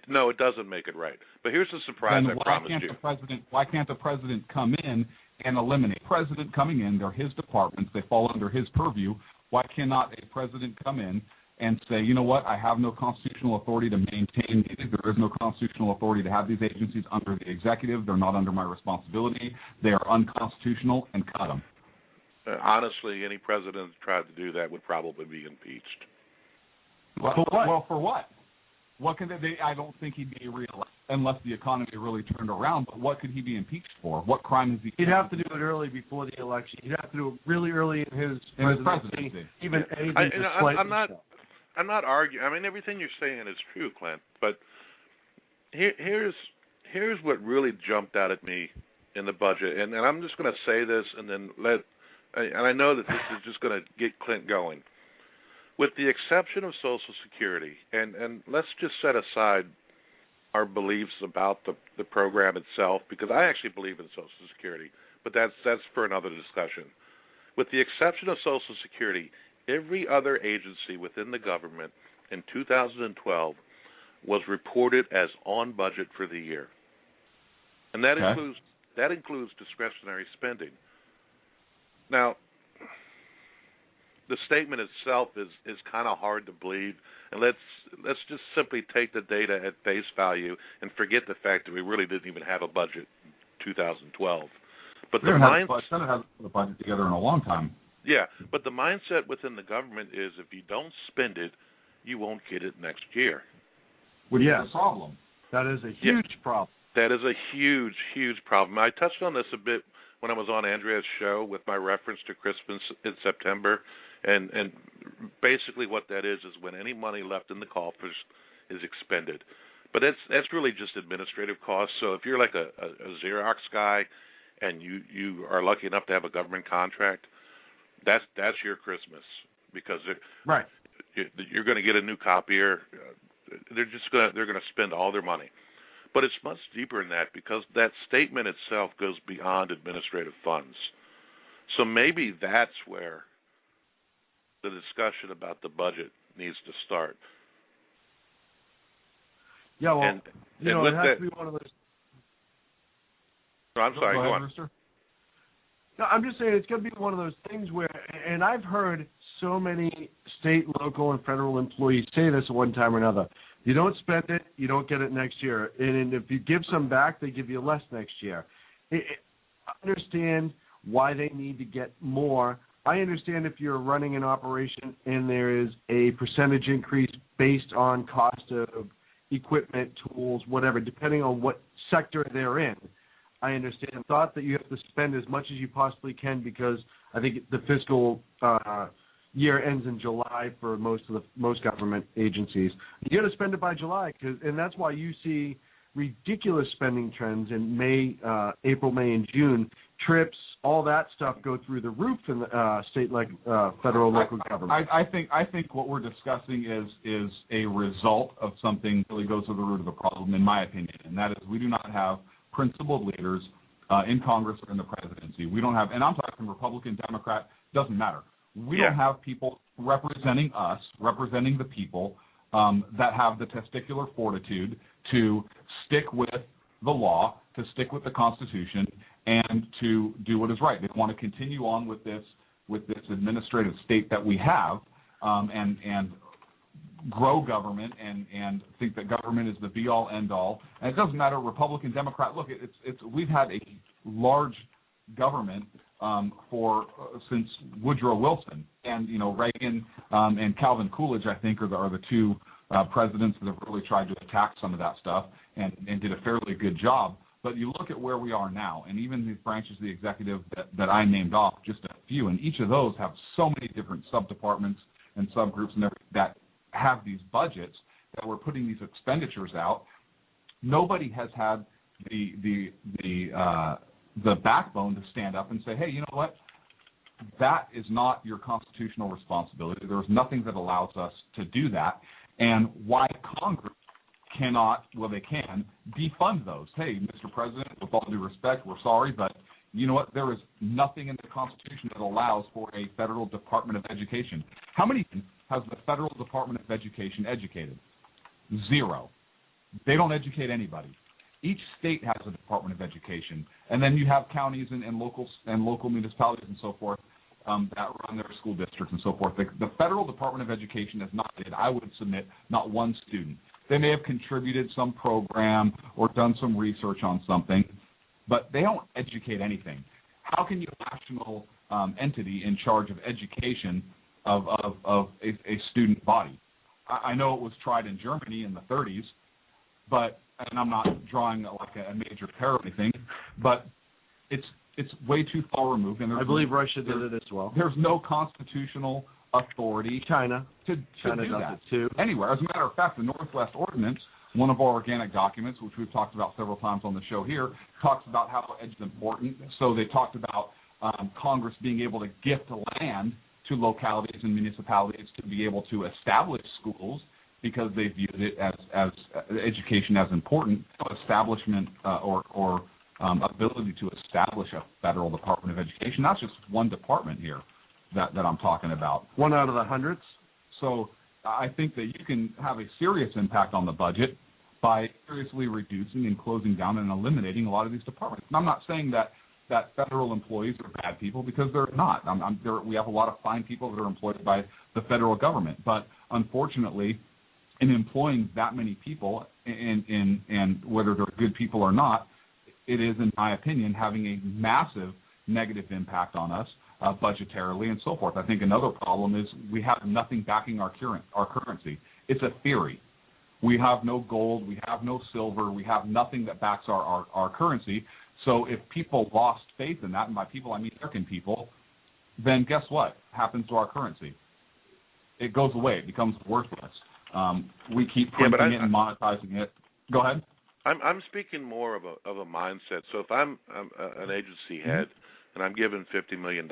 No, it doesn't make it right. But here's the surprise I promised you. Why can't the president come in and eliminate? President coming in, they're his departments, they fall under his purview. Why cannot a president come in and say, you know what, I have no constitutional authority to maintain these. There is no constitutional authority to have these agencies under the executive. They're not under my responsibility. They are unconstitutional, and cut them. Honestly, any president who tried to do that would probably be impeached. Well, for what? What could they? I don't think he'd be reelected unless the economy really turned around. But what could he be impeached for? What crime has he? He'd have to do it early before the election. He'd have to do it really early in his presidency. I'm not arguing. I mean, everything you're saying is true, Clint. But here's what really jumped out at me in the budget, and I'm just going to say this, and then and I know that this is just going to get Clint going. With the exception of Social Security, and let's just set aside our beliefs about the program itself, because I actually believe in Social Security, but that's for another discussion. With the exception of Social Security, every other agency within the government in 2012 was reported as on budget for the year, and that includes discretionary spending. Now, the statement itself is kind of hard to believe, and let's just simply take the data at face value and forget the fact that we really didn't even have a budget in 2012. But the Senate hasn't put a budget together in a long time. Yeah, but the mindset within the government is if you don't spend it, you won't get it next year. Which is a problem. That is a huge problem. That is a huge, huge problem. I touched on this a bit when I was on Andrea's show with my reference to Christmas in September. And basically what that is when any money left in the coffers is expended. But that's really just administrative costs. So if you're like a Xerox guy and you are lucky enough to have a government contract, that's your Christmas, because you're going to get a new copier. They're going to spend all their money. But it's much deeper than that, because that statement itself goes beyond administrative funds. So maybe that's where the discussion about the budget needs to start. Yeah, well, it has to be one of those. No, I'm sorry, go on. Rooster. No, I'm just saying it's going to be one of those things where, and I've heard so many state, local, and federal employees say this at one time or another. You don't spend it, you don't get it next year. And if you give some back, they give you less next year. I understand why they need to get more. I understand if you're running an operation and there is a percentage increase based on cost of equipment, tools, whatever, depending on what sector they're in. I understand the thought that you have to spend as much as you possibly can because I think the fiscal year ends in July for most government agencies. You got to spend it by July, and that's why you see ridiculous spending trends in April, May, and June. Trips, all that stuff go through the roof in the state, like federal, local government. I think what we're discussing is a result of something that really goes to the root of the problem, in my opinion, and that is we do not have principled leaders in Congress or in the presidency. We don't have, and I'm talking Republican, Democrat, doesn't matter. We don't have people representing us, representing the people that have the testicular fortitude to stick with the law, to stick with the Constitution, and to do what is right. They want to continue on with this administrative state that we have, and grow government and think that government is the be all end all. And it doesn't matter Republican, Democrat. Look, we've had a large government since Woodrow Wilson, and Reagan and Calvin Coolidge, I think, are the two presidents that have really tried to attack some of that stuff and did a fairly good job. But you look at where we are now, and even the branches of the executive that I named off, just a few, and each of those have so many different sub-departments and subgroups and everything that have these budgets that we're putting these expenditures out. Nobody has had the backbone to stand up and say, hey, you know what? That is not your constitutional responsibility. There's nothing that allows us to do that. And why Congress cannot, well, they can, defund those. Hey, Mr. President, with all due respect, we're sorry, but you know what? There is nothing in the Constitution that allows for a federal Department of Education. How many has the federal Department of Education educated? 0. They don't educate anybody. Each state has a Department of Education, and then you have counties and local municipalities and so forth that run their school districts and so forth. The federal Department of Education has not did, I would submit, not one student. They may have contributed some program or done some research on something, but they don't educate anything. How can you have a national entity in charge of education of a student body? I know it was tried in Germany in the 30s, and I'm not drawing like a major parallel or anything, but it's way too far removed. And I believe Russia did it as well. There's no constitutional authority China to China do does that it too. anywhere. As a matter of fact, the Northwest Ordinance, one of our organic documents, which we've talked about several times on the show here, talks about how edge is important. So they talked about Congress being able to gift land to localities and municipalities to be able to establish schools because they viewed it as education as important. Establishment or ability to establish a federal Department of Education. That's just one department here that I'm talking about. One out of the hundreds. So I think that you can have a serious impact on the budget by seriously reducing and closing down and eliminating a lot of these departments. And I'm not saying that federal employees are bad people, because they're not. We have a lot of fine people that are employed by the federal government. But unfortunately, in employing that many people, and whether they're good people or not, it is, in my opinion, having a massive negative impact on us budgetarily and so forth. I think another problem is we have nothing backing our currency. It's a theory. We have no gold, we have no silver, we have nothing that backs our currency. So if people lost faith in that, and by people I mean American people, then guess what happens to our currency? It goes away. It becomes worthless. We keep printing it and monetizing it. Go ahead. I'm speaking more of a mindset. So if I'm an agency head and I'm given $50 million,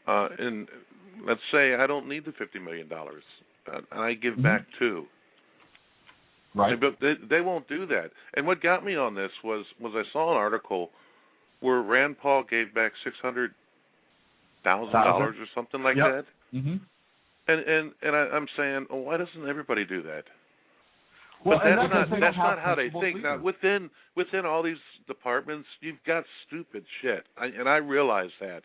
and let's say I don't need the $50 million, and I give back $2. Right. But they won't do that. And what got me on this was I saw an article where Rand Paul gave back $600,000 or something like that. Mm-hmm. And I'm saying, well, why doesn't everybody do that? Well, but that's not how they think. Now, within all these departments, you've got stupid shit, and I realize that.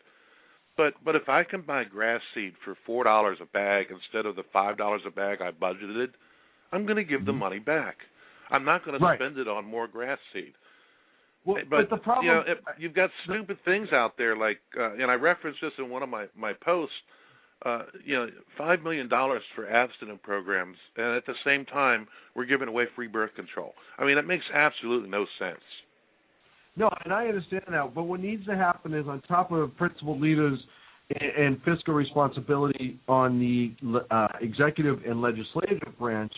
But if I can buy grass seed for $4 a bag instead of the $5 a bag I budgeted, I'm going to give the money back. I'm not going to spend it on more grass seed. Well, but the problem, you've got stupid things out there like, and I referenced this in one of my posts. $5 million for abstinence programs, and at the same time, we're giving away free birth control. I mean, that makes absolutely no sense. No, and I understand that. But what needs to happen is, on top of principal leaders and fiscal responsibility on the executive and legislative branch,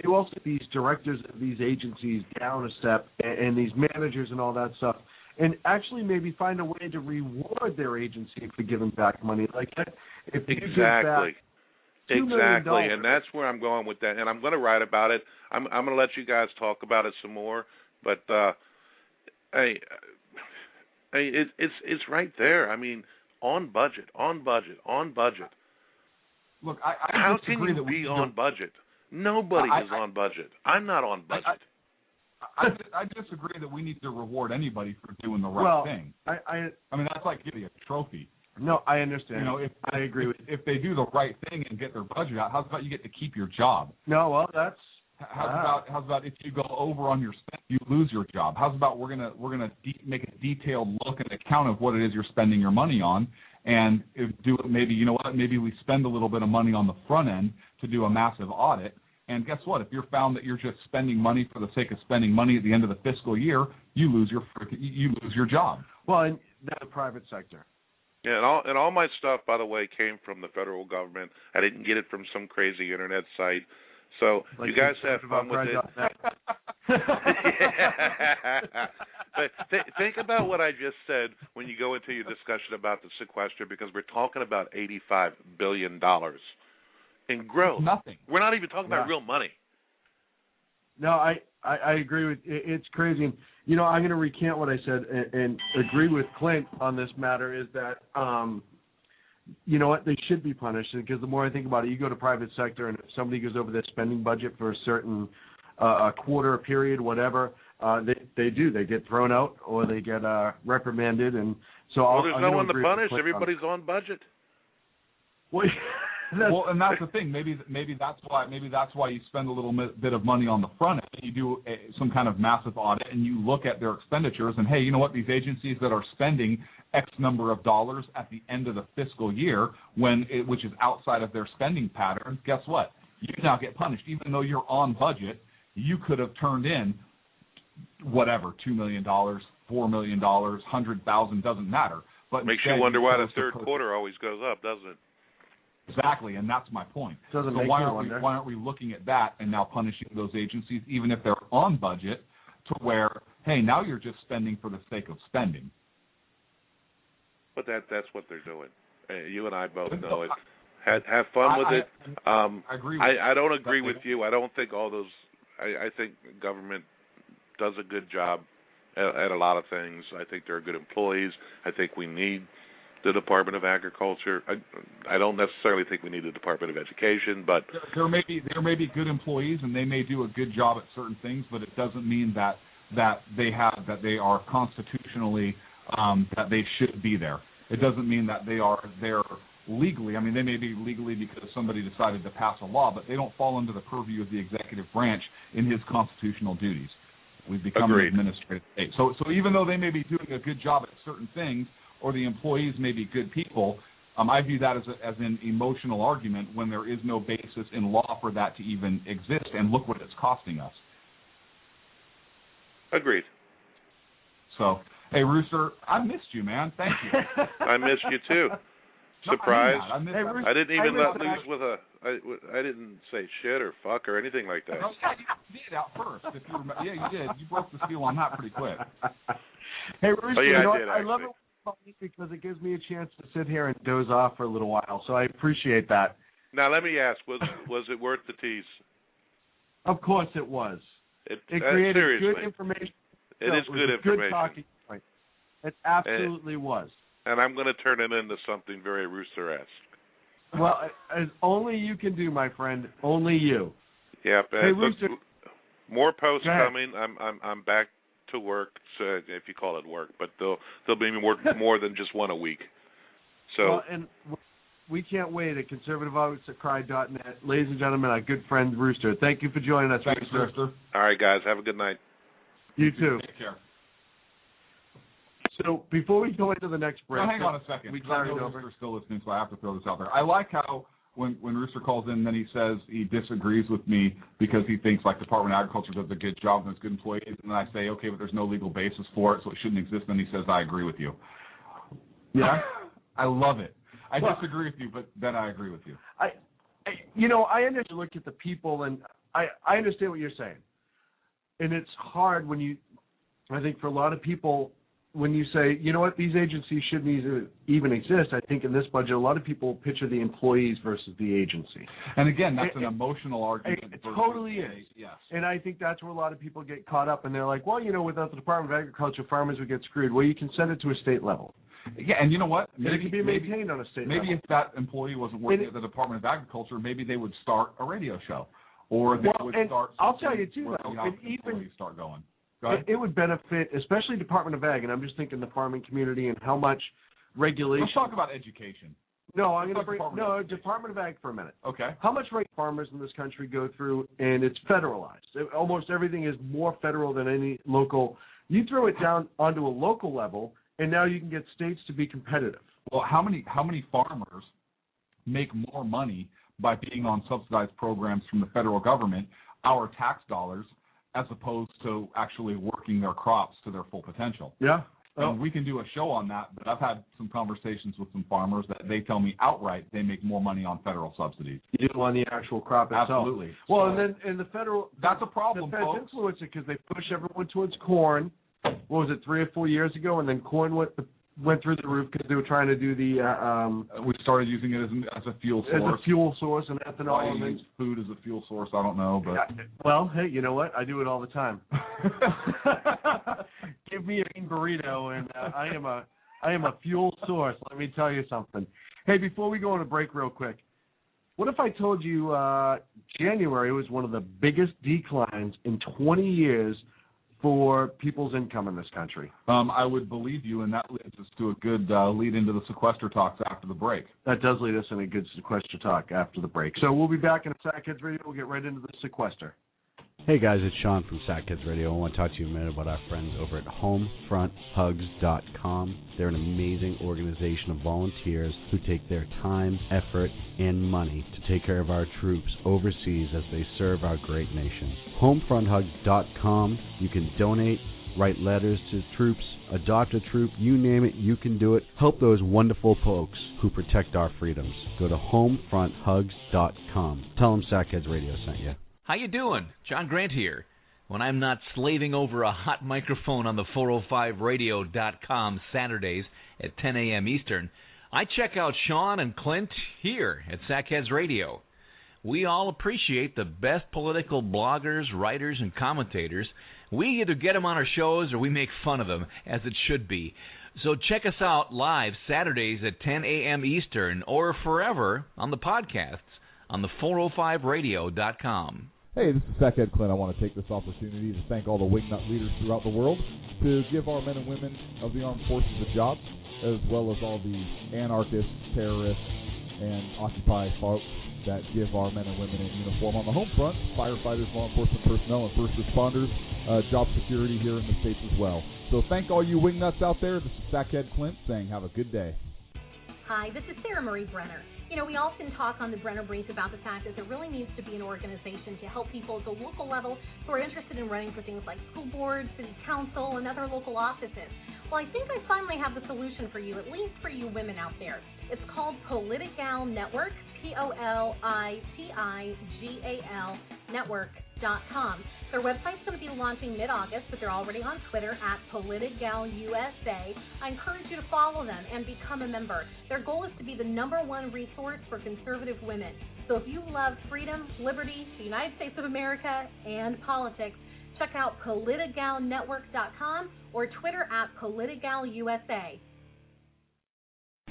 you also get these directors of these agencies down a step, and these managers and all that stuff, and actually maybe find a way to reward their agency for giving back money like that. If you give back $2 million, and that's where I'm going with that, and I'm going to write about it. I'm going to let you guys talk about it some more, but it's right there. I mean, on budget. Look, how can you be on budget? Nobody is on budget. I'm not on budget. I disagree that we need to reward anybody for doing the right thing. I mean, that's like giving a trophy. No, I understand. You know, I agree with you. If they do the right thing and get their budget out, how's about you get to keep your job? No, well, that's how's about if you go over on your spend, you lose your job? How's about we're gonna make a detailed look and account of what it is you're spending your money on, and do it. Maybe you know what? Maybe we spend a little bit of money on the front end to do a massive audit. And guess what? If you're found that you're just spending money for the sake of spending money at the end of the fiscal year, you lose your job. Well, and that's the private sector. Yeah, and all my stuff, by the way, came from the federal government. I didn't get it from some crazy internet site. So like you guys have fun with it. But think about what I just said when you go into your discussion about the sequester, because we're talking about $85 billion in growth. Nothing. We're not even talking about real money. No, I agree with it's crazy. And, you know, I'm going to recant what I said and agree with Clint on this matter is that, you know what, they should be punished. Because the more I think about it, you go to private sector, and if somebody goes over their spending budget for a certain a quarter, a period, whatever, they get thrown out or they get reprimanded. And so there's no one to punish. Everybody's on budget. Well, and that's the thing. Maybe that's why you spend a little bit of money on the front end. You do some kind of massive audit, and you look at their expenditures. And hey, you know what? These agencies that are spending X number of dollars at the end of the fiscal year, which is outside of their spending pattern, guess what? You now get punished, even though you're on budget. You could have turned in whatever, $2 million, $4 million, $100,000, doesn't matter. But makes you wonder why the third quarter always goes up, doesn't it? Exactly, and that's my point. So why aren't we looking at that and now punishing those agencies, even if they're on budget, to where, hey, now you're just spending for the sake of spending. But that's what they're doing. You and I both know it. Have fun with it. I agree. I don't agree with you. I don't think all those. I think government does a good job at a lot of things. I think they're good employees. I think we need the Department of Agriculture. I don't necessarily think we need the Department of Education, but there may be good employees and they may do a good job at certain things, but it doesn't mean that they are constitutionally that they should be there. It doesn't mean that they are there legally. I mean, they may be legally because somebody decided to pass a law, but they don't fall under the purview of the executive branch in his constitutional duties. We've become an administrative state. So even though they may be doing a good job at certain things, or the employees may be good people, I view that as an emotional argument when there is no basis in law for that to even exist, and look what it's costing us. Agreed. So, hey, Rooster, I missed you, man. Thank you. I missed you, too. Surprise. I didn't even let loose with I didn't say shit or fuck or anything like that. Oh, yeah, you did out first. Yeah, you did. You broke the seal on that pretty quick. Hey, Rooster, I love it because it gives me a chance to sit here and doze off for a little while, so I appreciate that. Now, let me ask, was it worth the tease? Of course it was. It created good information. It is good information. Good talking point. It absolutely was. And I'm going to turn it into something very Rooster-esque. Well, as only you can do, my friend. Only you. Yeah, hey, Rooster. More posts coming. I'm back to work, so if you call it work, but there'll be more than just one a week. So. Well, and we can't wait at conservativeoutlets.cry.net. Ladies and gentlemen, our good friend Rooster. Thank you for joining us, Thanks, Rooster. All right, guys. Have a good night. You too. Take care. So before we go into the next break, hang on a second. Rooster's still listening, so I have to throw this out there. I like how when Rooster calls in, then he says he disagrees with me because he thinks like Department of Agriculture does a good job and there's good employees, and then I say, okay, but there's no legal basis for it, so it shouldn't exist. Then he says, I agree with you. Yeah, I love it. I disagree with you, but then I agree with you. I understand. Look at the people, and I understand what you're saying, and it's hard when I think for a lot of people, when you say, you know what, these agencies shouldn't even exist, I think in this budget, a lot of people picture the employees versus the agency. And again, that's an emotional argument. It totally is. Yes. And I think that's where a lot of people get caught up, and they're like, well, without the Department of Agriculture, farmers would get screwed. Well, you can send it to a state level. Yeah, and you know what? Maybe it can be maintained on a state level. Maybe if that employee wasn't working at the Department of Agriculture, maybe they would start a radio show. Or they would start I'll tell you, too, though, and even start going. It would benefit, especially Department of Ag, and I'm just thinking the farming community and how much regulation. Let's talk about education. No, I'm going to bring Department of Ag for a minute. Okay. How much farmers in this country go through, and it's federalized. Almost everything is more federal than any local. You throw it down onto a local level, and now you can get states to be competitive. Well, how many farmers make more money by being on subsidized programs from the federal government, our tax dollars, as opposed to actually working their crops to their full potential? Yeah. And we can do a show on that, but I've had some conversations with some farmers that they tell me outright they make more money on federal subsidies. You do on the actual crop itself. Absolutely. Well, and the federal... That's a problem, the feds folks. influence it because they push everyone towards corn. What was it, 3 or 4 years ago? And then corn went through the roof because they were trying to do the... we started using it as a fuel source. As a fuel source and ethanol. Why you use food as a fuel source, I don't know. But well, hey, you know what? I do it all the time. Give me a bean burrito, and I am a fuel source. Let me tell you something. Hey, before we go on a break real quick, what if I told you January was one of the biggest declines in 20 years for people's income in this country? I would believe you, and that leads us to a good lead into the Sequester talks after the break. That does lead us in a good Sequester talk after the break. So we'll be back in a Sackheads Radio. We'll get right into the Sequester. Hey guys, it's Sean from Sackheads Radio. I want to talk to you a minute about our friends over at HomefrontHugs.com. They're an amazing organization of volunteers who take their time, effort, and money to take care of our troops overseas as they serve our great nation. HomefrontHugs.com. You can donate, write letters to troops, adopt a troop, you name it, you can do it. Help those wonderful folks who protect our freedoms. Go to HomefrontHugs.com. Tell them Sackheads Radio sent you. How you doing? John Grant here. When I'm not slaving over a hot microphone on the 405radio.com Saturdays at 10 a.m. Eastern, I check out Sean and Clint here at Sackheads Radio. We all appreciate the best political bloggers, writers, and commentators. We either get them on our shows or we make fun of them, as it should be. So check us out live Saturdays at 10 a.m. Eastern or forever on the podcasts on the 405radio.com. Hey, this is Sackhead Clint. I want to take this opportunity to thank all the wingnut leaders throughout the world to give our men and women of the armed forces a job, as well as all the anarchists, terrorists, and Occupy folks that give our men and women in uniform on the home front, firefighters, law enforcement personnel, and first responders, job security here in the States as well. So thank all you wingnuts out there. This is Sackhead Clint saying have a good day. Hi, this is Sarah Marie Brenner. We often talk on the Brenner Brief about the fact that there really needs to be an organization to help people at the local level who are interested in running for things like school board, city council, and other local offices. Well, I think I finally have the solution for you, at least for you women out there. It's called Politigal Network, Politigal Network.com. Their website's going to be launching mid-August, but they're already on Twitter at PolitigalUSA. I encourage you to follow them and become a member. Their goal is to be the #1 resource for conservative women. So if you love freedom, liberty, the United States of America, and politics, check out PolitigalNetwork.com or Twitter at PolitigalUSA.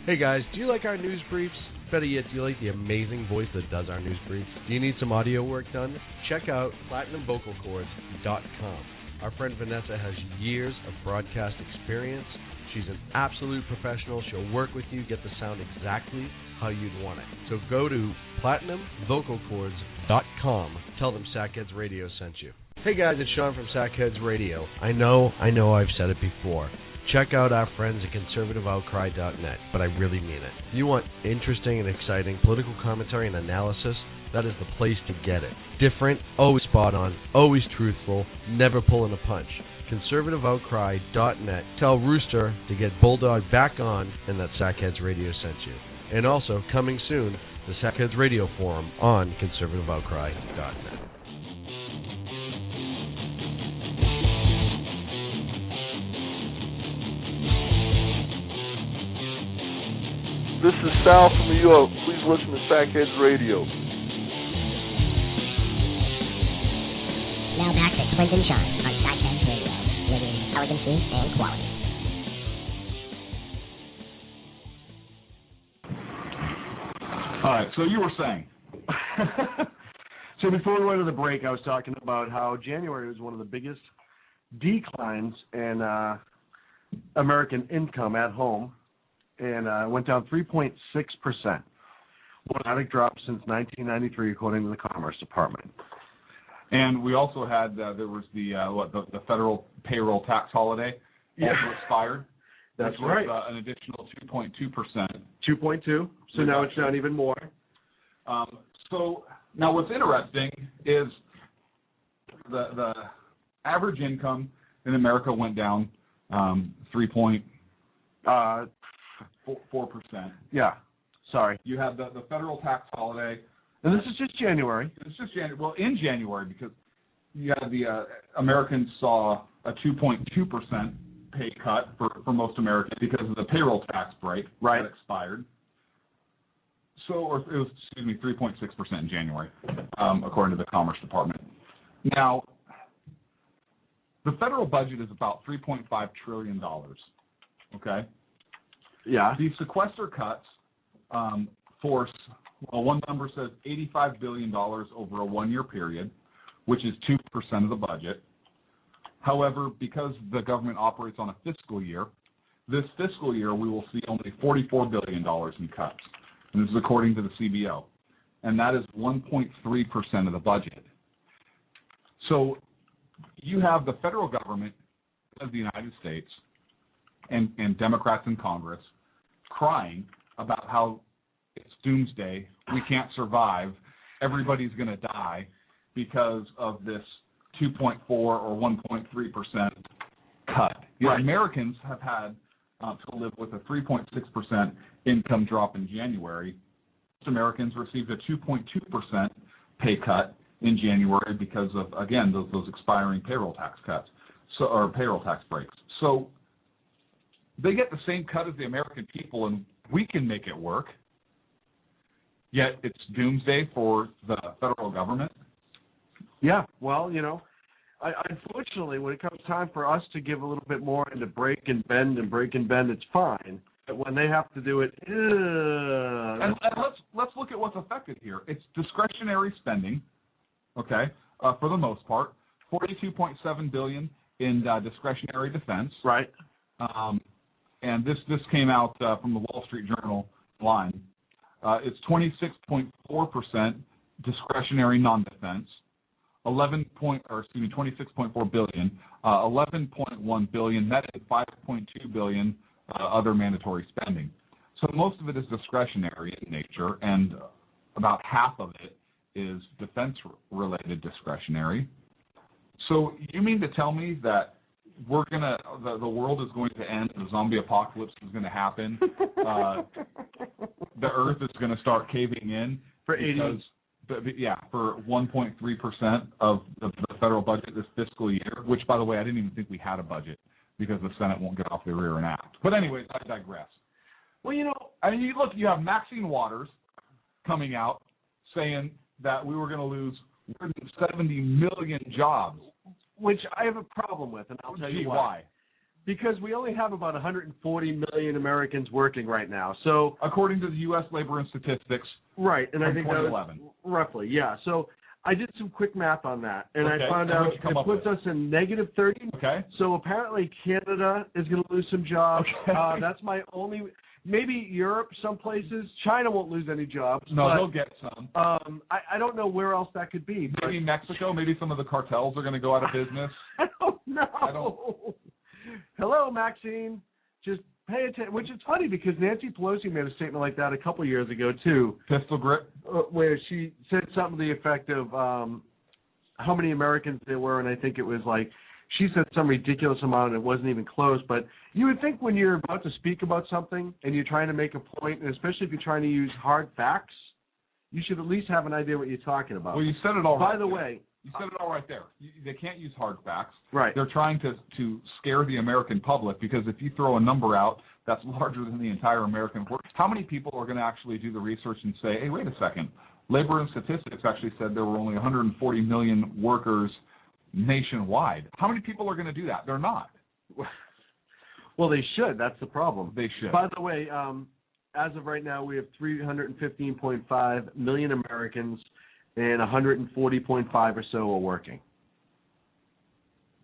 Hey guys, do you like our news briefs? Better yet, do you like the amazing voice that does our news briefs? Do you need some audio work done? Check out PlatinumVocalCords.com. Our friend Vanessa has years of broadcast experience. She's an absolute professional. She'll work with you, get the sound exactly how you'd want it. So go to PlatinumVocalCords.com. Tell them Sackheads Radio sent you. Hey guys, it's Sean from Sackheads Radio. I know I've said it before. check out our friends at conservativeoutcry.net, but I really mean it. If you want interesting and exciting political commentary and analysis, that is the place to get it. Different, always spot on, always truthful, never pulling a punch. ConservativeOutcry.net. Tell Rooster to get Bulldog back on and that Sackheads Radio sent you. And also, coming soon, the Sackheads Radio Forum on ConservativeOutcry.net. This is Sal from New York. Please listen to Sackheads Radio. Now back to Clint and Sean on Sackheads Radio, radiating elegancy and quality. All right, so you were saying. So before we went to the break, I was talking about how January was one of the biggest declines in American income at home, and went down 3.6%. One dramatic drop since 1993, according to the Commerce Department. And we also had there was the federal payroll tax holiday also expired. That's which right. Was, an additional 2.2%. 2.2. So now it's down even more. So now what's interesting is the average income in America went down 3.4%. Yeah. Sorry. You have the federal tax holiday. And this is just January. It's just January. Well, in January, because you had the Americans saw a 2.2% pay cut for most Americans because of the payroll tax break that expired. So, or it was, 3.6% in January, according to the Commerce Department. Now, the federal budget is about $3.5 trillion. Okay. Yeah. These sequester cuts force. Well, one number says $85 billion over a one-year period, which is 2% of the budget. However, because the government operates on a fiscal year, this fiscal year we will see only $44 billion in cuts. And this is according to the CBO. And that is 1.3% of the budget. So you have the federal government of the United States and Democrats in Congress crying about how it's doomsday, we can't survive, everybody's going to die because of this 2.4 or 1.3% cut. Right. Americans have had to live with a 3.6% income drop in January. Most Americans received a 2.2% pay cut in January because of, again, those expiring payroll tax cuts, or payroll tax breaks. So they get the same cut as the American people, and we can make it work. Yet it's doomsday for the federal government. Yeah, well, unfortunately, when it comes time for us to give a little bit more into break and bend, it's fine. But when they have to do it, and let's look at what's affected here. It's discretionary spending, okay, for the most part. $42.7 billion in discretionary defense. Right. And this came out from the Wall Street Journal line. It's 26.4% discretionary non-defense, 26.4 billion, 11.1 billion net, and 5.2 billion other mandatory spending. So most of it is discretionary in nature, and about half of it is defense-related discretionary. So you mean to tell me that the world is going to end, the zombie apocalypse is going to happen, the earth is going to start caving in for 1.3% of the federal budget this fiscal year, which, by the way, I didn't even think we had a budget because the Senate won't get off their rear and act. But anyways, I digress. Well, you have Maxine Waters coming out saying that we were going to lose 70 million jobs. Which I have a problem with, and I'll tell you why. Because we only have about 140 million Americans working right now. So, according to the U.S. Labor and Statistics, right, and I think 2011. That was roughly, yeah. So I did some quick math on that, and I found out it puts us in negative 30. Okay. So apparently Canada is going to lose some jobs. Okay. That's my only. Maybe Europe, some places. China won't lose any jobs. No, but, they'll get some. I don't know where else that could be. Maybe Mexico. Maybe some of the cartels are going to go out of business. I don't know. Hello, vaccine. Just pay attention, which is funny because Nancy Pelosi made a statement like that a couple years ago, too. Pistol grip? Where she said something to the effect of how many Americans there were, and I think it was like, she said some ridiculous amount and it wasn't even close. But you would think when you're about to speak about something and you're trying to make a point, and especially if you're trying to use hard facts, you should at least have an idea what you're talking about. Well, you said it all right. By the way, you said it all right there. They can't use hard facts. Right. They're trying to scare the American public because if you throw a number out that's larger than the entire American workforce, how many people are going to actually do the research and say, hey, wait a second, Labor and Statistics actually said there were only 140 million workers nationwide. How many people are going to do that? They're not. Well, they should. That's the problem. They should. By the way, as of right now, we have 315.5 million Americans, and 140.5 or so are working.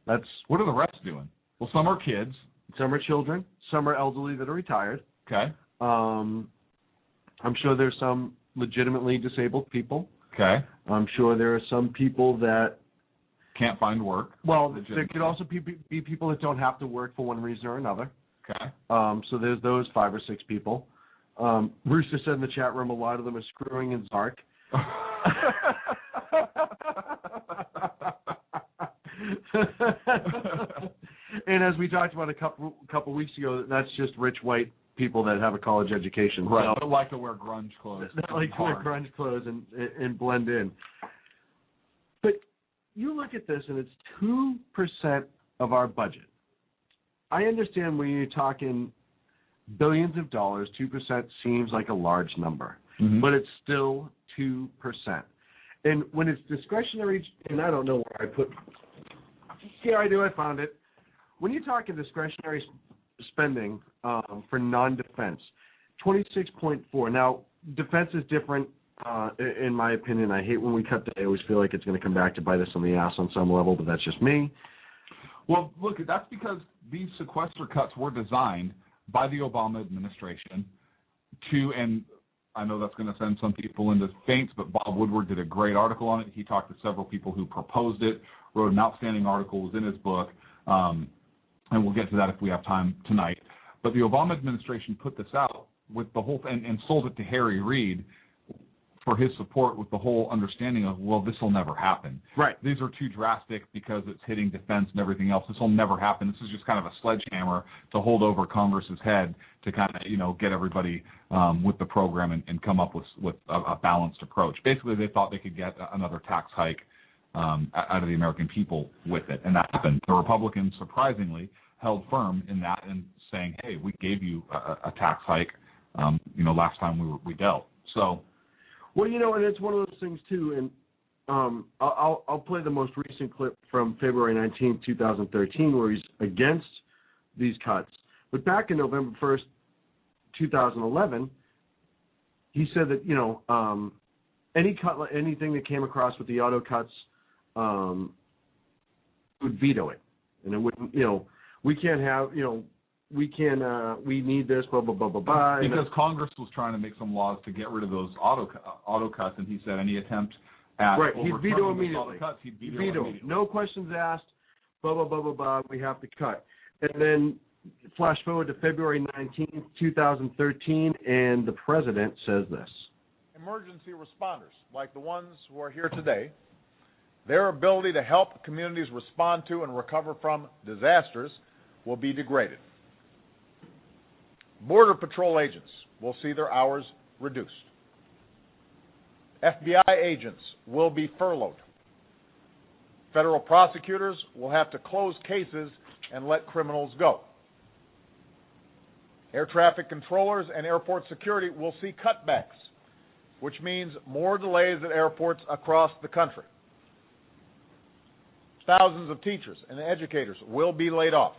What are the rest doing? Well, some are kids. Some are children. Some are elderly that are retired. Okay. I'm sure there's some legitimately disabled people. Okay. I'm sure there are some people that can't find work. Well, there could also be people that don't have to work for one reason or another. Okay. So there's those 5 or 6 people. Rooster said in the chat room a lot of them are screwing in Zark. And as we talked about a couple weeks ago, that's just rich white people that have a college education. Right. So, They like to wear grunge clothes. they like to wear grunge clothes and blend in. But you look at this, and it's 2% of our budget. I understand when you're talking billions of dollars, 2% seems like a large number, but it's still 2%. And when it's discretionary, and I don't know where I put. Here I do. I found it. When you're talking discretionary spending for non-defense, 26.4. Now, defense is different. In my opinion, I hate when we cut. I always feel like it's going to come back to bite us on the ass on some level, but that's just me. Well, look, that's because these sequester cuts were designed by the Obama administration to, and I know that's going to send some people into faints, but Bob Woodward did a great article on it. He talked to several people who proposed it, wrote an outstanding article, was in his book, and we'll get to that if we have time tonight. But the Obama administration put this out with the whole and sold it to Harry Reid for his support with the whole understanding of, well, this will never happen. Right. These are too drastic because it's hitting defense and everything else. This will never happen. This is just kind of a sledgehammer to hold over Congress's head to kind of, get everybody with the program and come up with a balanced approach. Basically, they thought they could get another tax hike out of the American people with it, and that happened. The Republicans, surprisingly, held firm in that and saying, hey, we gave you a tax hike, last time we dealt. So, well, and it's one of those things too, and I'll play the most recent clip from February 19, 2013, where he's against these cuts. But back in November 1st, 2011, he said that anything that came across with the auto cuts would veto it, and it wouldn't. We can't have. We need this, blah, blah, blah, blah, blah. Because Congress was trying to make some laws to get rid of those auto cuts, and he said any attempt at he'd veto immediately. Auto cuts, he'd veto immediately. No questions asked, blah, blah, blah, blah, blah, we have to cut. And then flash forward to February 19th, 2013, and the president says this. Emergency responders, like the ones who are here today, their ability to help communities respond to and recover from disasters will be degraded. Border Patrol agents will see their hours reduced. FBI agents will be furloughed. Federal prosecutors will have to close cases and let criminals go. Air traffic controllers and airport security will see cutbacks, which means more delays at airports across the country. Thousands of teachers and educators will be laid off.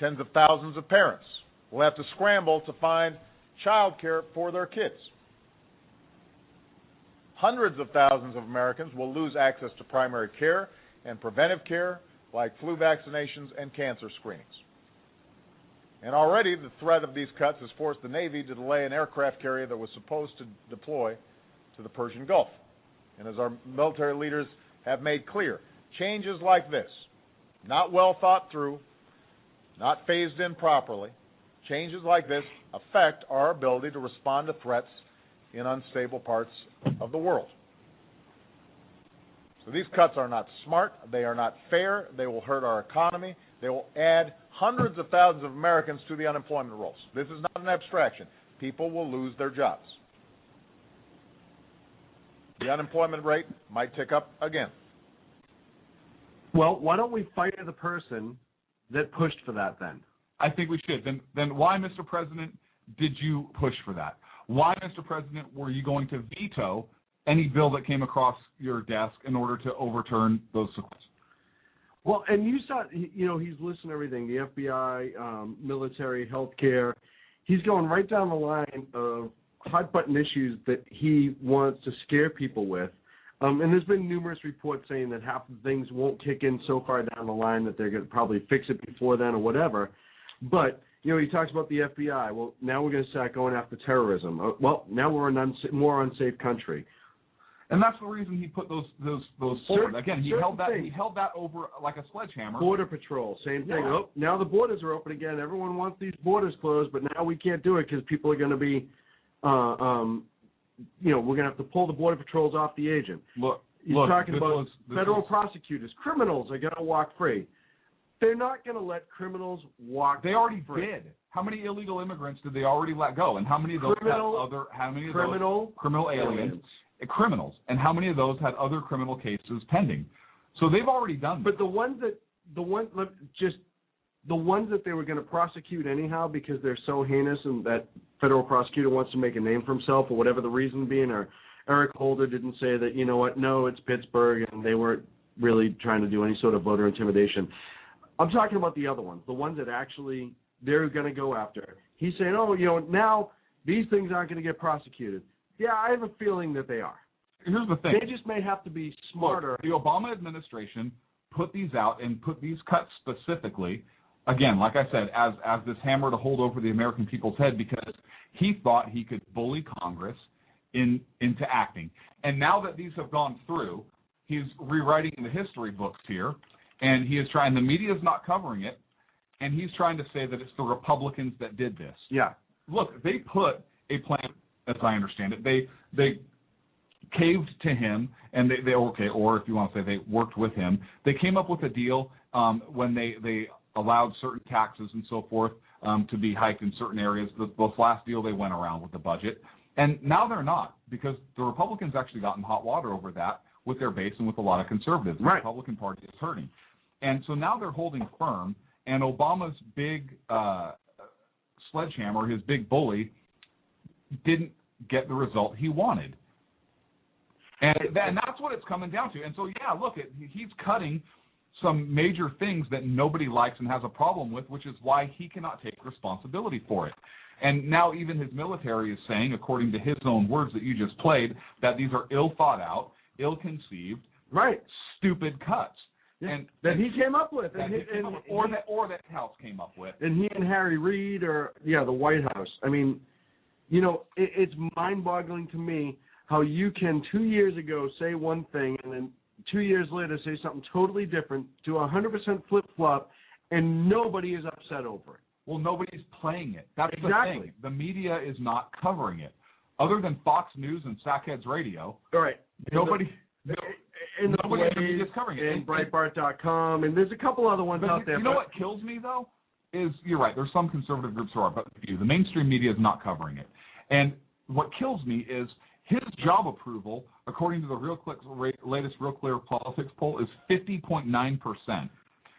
Tens of thousands of parents will have to scramble to find child care for their kids. Hundreds of thousands of Americans will lose access to primary care and preventive care like flu vaccinations and cancer screenings. And already the threat of these cuts has forced the Navy to delay an aircraft carrier that was supposed to deploy to the Persian Gulf. And as our military leaders have made clear, changes like this, not well thought through, not phased in properly, changes like this affect our ability to respond to threats in unstable parts of the world. So these cuts are not smart, they are not fair, they will hurt our economy, they will add hundreds of thousands of Americans to the unemployment rolls. This is not an abstraction. People will lose their jobs. The unemployment rate might tick up again. Well, why don't we fire the person that pushed for that then? I think we should. Then why, Mr. President, did you push for that? Why, Mr. President, were you going to veto any bill that came across your desk in order to overturn those sequesters? Well, and you saw, he's listing everything, the FBI, military, healthcare. He's going right down the line of hot-button issues that he wants to scare people with. And there's been numerous reports saying that half of the things won't kick in so far down the line that they're going to probably fix it before then or whatever. But, he talks about the FBI. Well, now we're going to start going after terrorism. Well, now we're in a more unsafe country. And that's the reason he put those forward. Again, he held that over like a sledgehammer. Border Patrol, same thing. Yeah. Oh, now the borders are open again. Everyone wants these borders closed, but now we can't do it because people are going to be, we're going to have to pull the Border Patrols off the agent. He's talking about federal prosecutors. Criminals are going to walk free. They're not going to let criminals walk free. They already did. How many illegal immigrants did they already let go? And how many of those criminal aliens? Criminals, and how many of those had other criminal cases pending? So they've already done that. But the ones that they were going to prosecute anyhow because they're so heinous and that federal prosecutor wants to make a name for himself or whatever the reason being, or Eric Holder didn't say that, no, it's Pittsburgh and they weren't really trying to do any sort of voter intimidation. I'm talking about the other ones, the ones that actually they're going to go after. He's saying, now these things aren't going to get prosecuted. Yeah, I have a feeling that they are. Here's the thing. They just may have to be smarter. Look, the Obama administration put these out and put these cuts specifically, again, like I said, as this hammer to hold over the American people's head because he thought he could bully Congress into acting. And now that these have gone through, he's rewriting the history books here, and he is trying, the media is not covering it, and he's trying to say that it's the Republicans that did this. Yeah. Look, they put a plan, as I understand it, they caved to him, and they or if you want to say they worked with him. They came up with a deal when they allowed certain taxes and so forth to be hiked in certain areas. This last deal they went around with the budget, and now they're not because the Republicans actually got in hot water over that with their base and with a lot of conservatives. Right. The Republican Party is hurting, and so now they're holding firm. And Obama's big sledgehammer, his big bully, didn't get the result he wanted. And that's what it's coming down to. And so, look, he's cutting some major things that nobody likes and has a problem with, which is why he cannot take responsibility for it. And now even his military is saying, according to his own words that you just played, that these are ill-thought-out, ill-conceived, stupid cuts. And that he came up with. Or that House came up with. And he and Harry Reid the White House. I mean, it's mind-boggling to me how you can 2 years ago say one thing and then 2 years later say something totally different, do 100% flip-flop, and nobody is upset over it. Well, nobody's playing it. That's exactly. The thing. The media is not covering it. Other than Fox News and Sackheads Radio, all right. Nobody in the media is covering it. And Breitbart.com, and there's a couple other ones out there. You know what kills me, though, is you're right, there's some conservative groups who are, but the mainstream media is not covering it. And what kills me is his job approval, according to the latest Real Clear Politics poll, is 50.9%.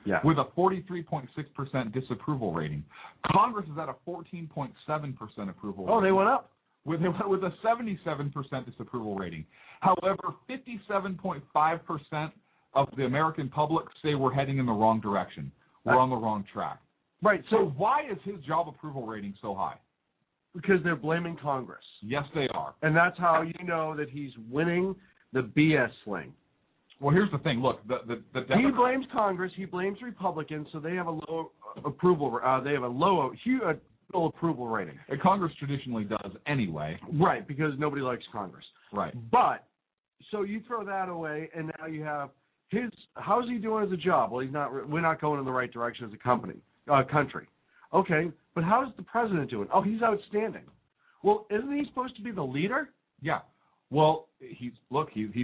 Yeah. With a 43.6% disapproval rating. Congress is at a 14.7% approval rating. Oh, they went up. With a 77% disapproval rating. However, 57.5% of the American public say we're heading in the wrong direction. We're on the wrong track. Right. So why is his job approval rating so high? Because they're blaming Congress. Yes, they are. And that's how you know that he's winning the BS sling. Well, here's the thing. Look, he blames Congress. He blames Republicans, so they have a low approval. They have a low approval rating. And Congress traditionally does anyway. Right, because nobody likes Congress. Right. But so you throw that away, and now you have his. How's he doing as a job? Well, he's not. We're not going in the right direction as a company. country. Okay, but how's the president doing? Oh, he's outstanding. Well, isn't he supposed to be the leader? Yeah. Well, he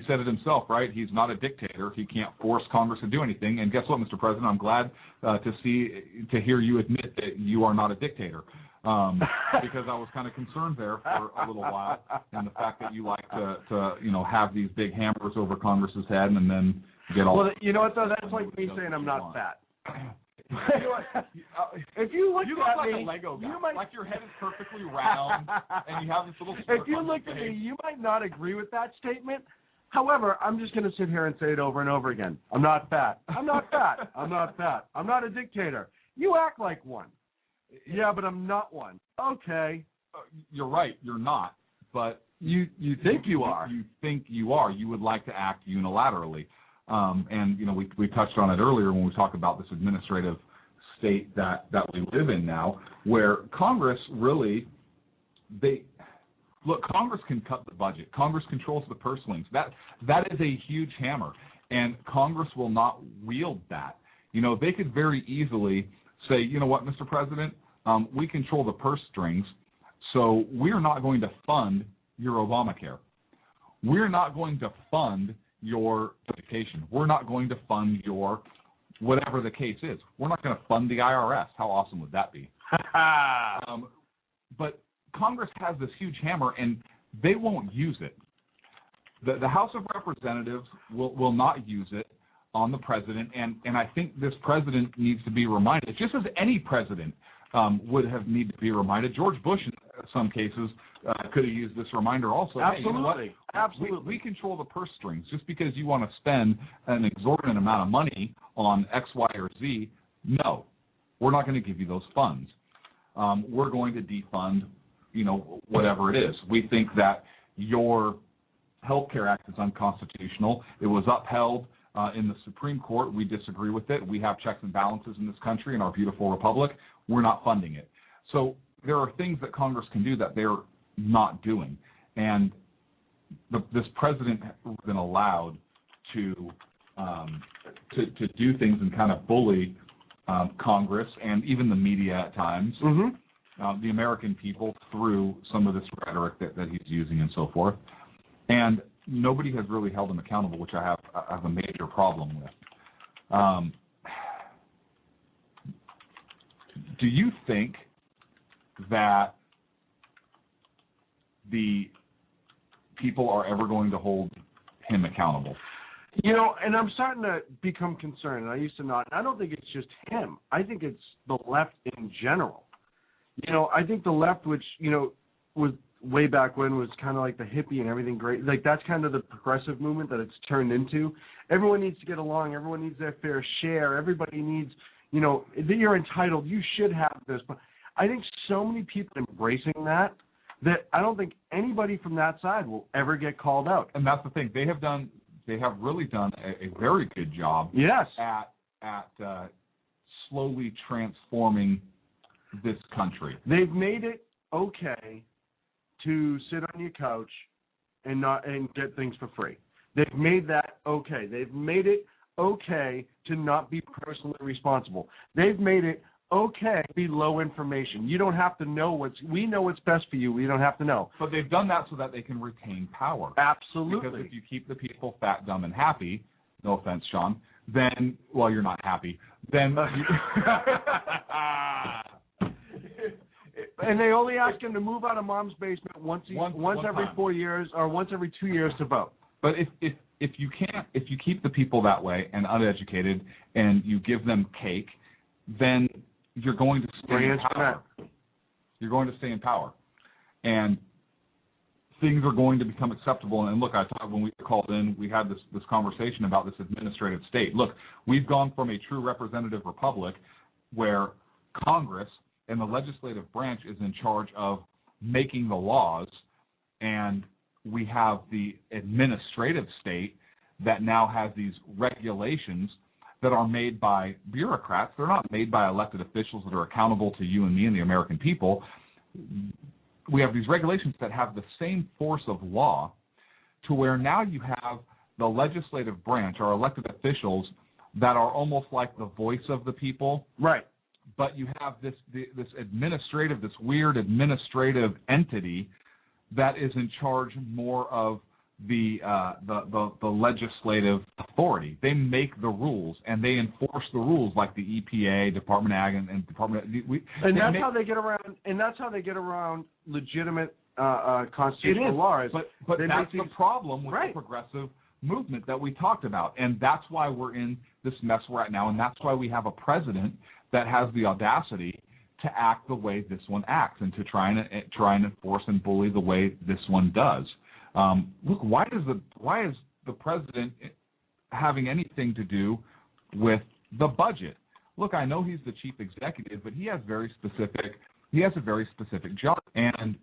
said it himself, right? He's not a dictator. He can't force Congress to do anything. And guess what, Mr. President? I'm glad to hear you admit that you are not a dictator, because I was kind of concerned there for a little while, and the fact that you like to have these big hammers over Congress's head and then get all. Well, you know what though? That's like me saying I'm not fat. If you look at like me, a Lego guy. you might, like your head is perfectly round, and you have this little. If you look at me, you might not agree with that statement. However, I'm just going to sit here and say it over and over again. I'm not fat. I'm not fat. I'm not fat. I'm not a dictator. You act like one. Yeah, but I'm not one. Okay. You're right. You're not. But you think you are. You think you are. You would like to act unilaterally. And we touched on it earlier when we talked about this administrative state that we live in now, where Congress really, Congress can cut the budget. Congress controls the purse strings. That is a huge hammer, and Congress will not wield that. They could very easily say, you know what, Mr. President, we control the purse strings, so we're not going to fund your Obamacare. We're not going to fund your education. We're not going to fund your whatever the case is. We're not going to fund the IRS. How awesome would that be? But Congress has this huge hammer, and they won't use it. The House of Representatives will not use it on the president, and I think this president needs to be reminded, just as any president would have need to be reminded. George Bush, in some cases, could have used this reminder also. Absolutely. Hey, you know what? Absolutely. We control the purse strings. Just because you want to spend an exorbitant amount of money on X, Y, or Z, no, we're not going to give you those funds. We're going to defund, whatever it is. We think that your Health Care Act is unconstitutional. It was upheld in the Supreme Court. We disagree with it. We have checks and balances in this country, in our beautiful republic. We're not funding it. So there are things that Congress can do that they're not doing. And this president has been allowed to do things and kind of bully Congress and even the media at times, the American people, through some of this rhetoric that he's using and so forth. And nobody has really held him accountable, which I have a major problem with. Do you think that the people are ever going to hold him accountable? And I'm starting to become concerned, and I used to not. And I don't think it's just him. I think it's the left in general. I think the left, which, was way back when, was kind of like the hippie and everything great. Like, that's kind of the progressive movement that it's turned into. Everyone needs to get along. Everyone needs their fair share. Everybody needs, that you're entitled. You should have this. But I think so many people embracing that I don't think anybody from that side will ever get called out. And that's the thing. They have really done a very good job. Yes. At slowly transforming this country. They've made it okay to sit on your couch and get things for free. They've made that okay. They've made it okay to not be personally responsible. They've made it okay to be low information. You don't have to know we know what's best for you. We don't have to know. But they've done that so that they can retain power. Absolutely. Because if you keep the people fat, dumb, and happy, no offense, Sean, then, well, you're not happy. Then and they only ask him to move out of mom's basement once every 4 years or once every 2 years to vote. But if you keep the people that way and uneducated, and you give them cake, then you're going to stay in power. You're going to stay in power, and things are going to become acceptable. And look, I thought when we called in, we had this conversation about this administrative state. Look, we've gone from a true representative republic where Congress and the legislative branch is in charge of making the laws, and we have the administrative state that now has these regulations that are made by bureaucrats. They're not made by elected officials that are accountable to you and me and the American people. We have these regulations that have the same force of law, to where now you have the legislative branch, our elected officials, that are almost like the voice of the people. Right. but you have this weird administrative entity that is in charge more of the legislative authority. They make the rules and they enforce the rules, like the EPA, Department of Ag, and Department. That's how they get around. And that's how they get around legitimate constitutional laws. But that's the problem with the progressive movement that we talked about, and that's why we're in this mess we're at now, and that's why we have a president that has the audacity to act the way this one acts and to try and enforce and bully the way this one does. Look, why is the president having anything to do with the budget? Look, I know he's the chief executive, but he has a very specific job, and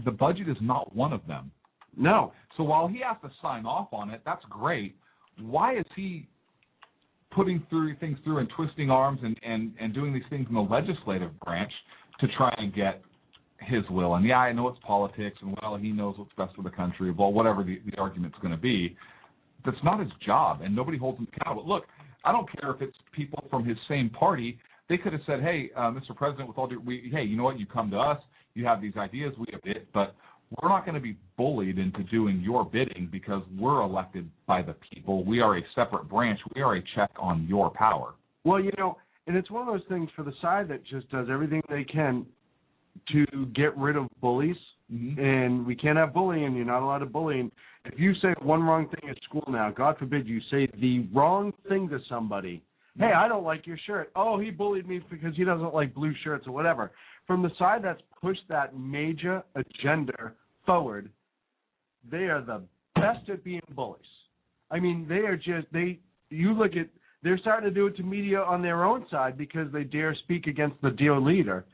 the budget is not one of them. No. So while he has to sign off on it, that's great. Why is he putting things through and twisting arms and doing these things in the legislative branch to try and get his will? And yeah, I know it's politics, and well, he knows what's best for the country. Well, whatever the argument's going to be, that's not his job, and nobody holds him accountable. Look, I don't care if it's people from his same party. They could have said, hey, Mr. President, hey, you know what? You come to us, you have these ideas, we have it, but we're not going to be bullied into doing your bidding because we're elected by the people. We are a separate branch. We are a check on your power. Well, and it's one of those things for the side that just does everything they can to get rid of bullies. Mm-hmm. And we can't have bullying. You're not allowed to bully. And if you say one wrong thing at school now, God forbid you say the wrong thing to somebody. Hey, I don't like your shirt. Oh, he bullied me because he doesn't like blue shirts or whatever. From the side that's pushed that major agenda forward, they are the best at being bullies. I mean, they're starting to do it to media on their own side because they dare speak against the dear leader.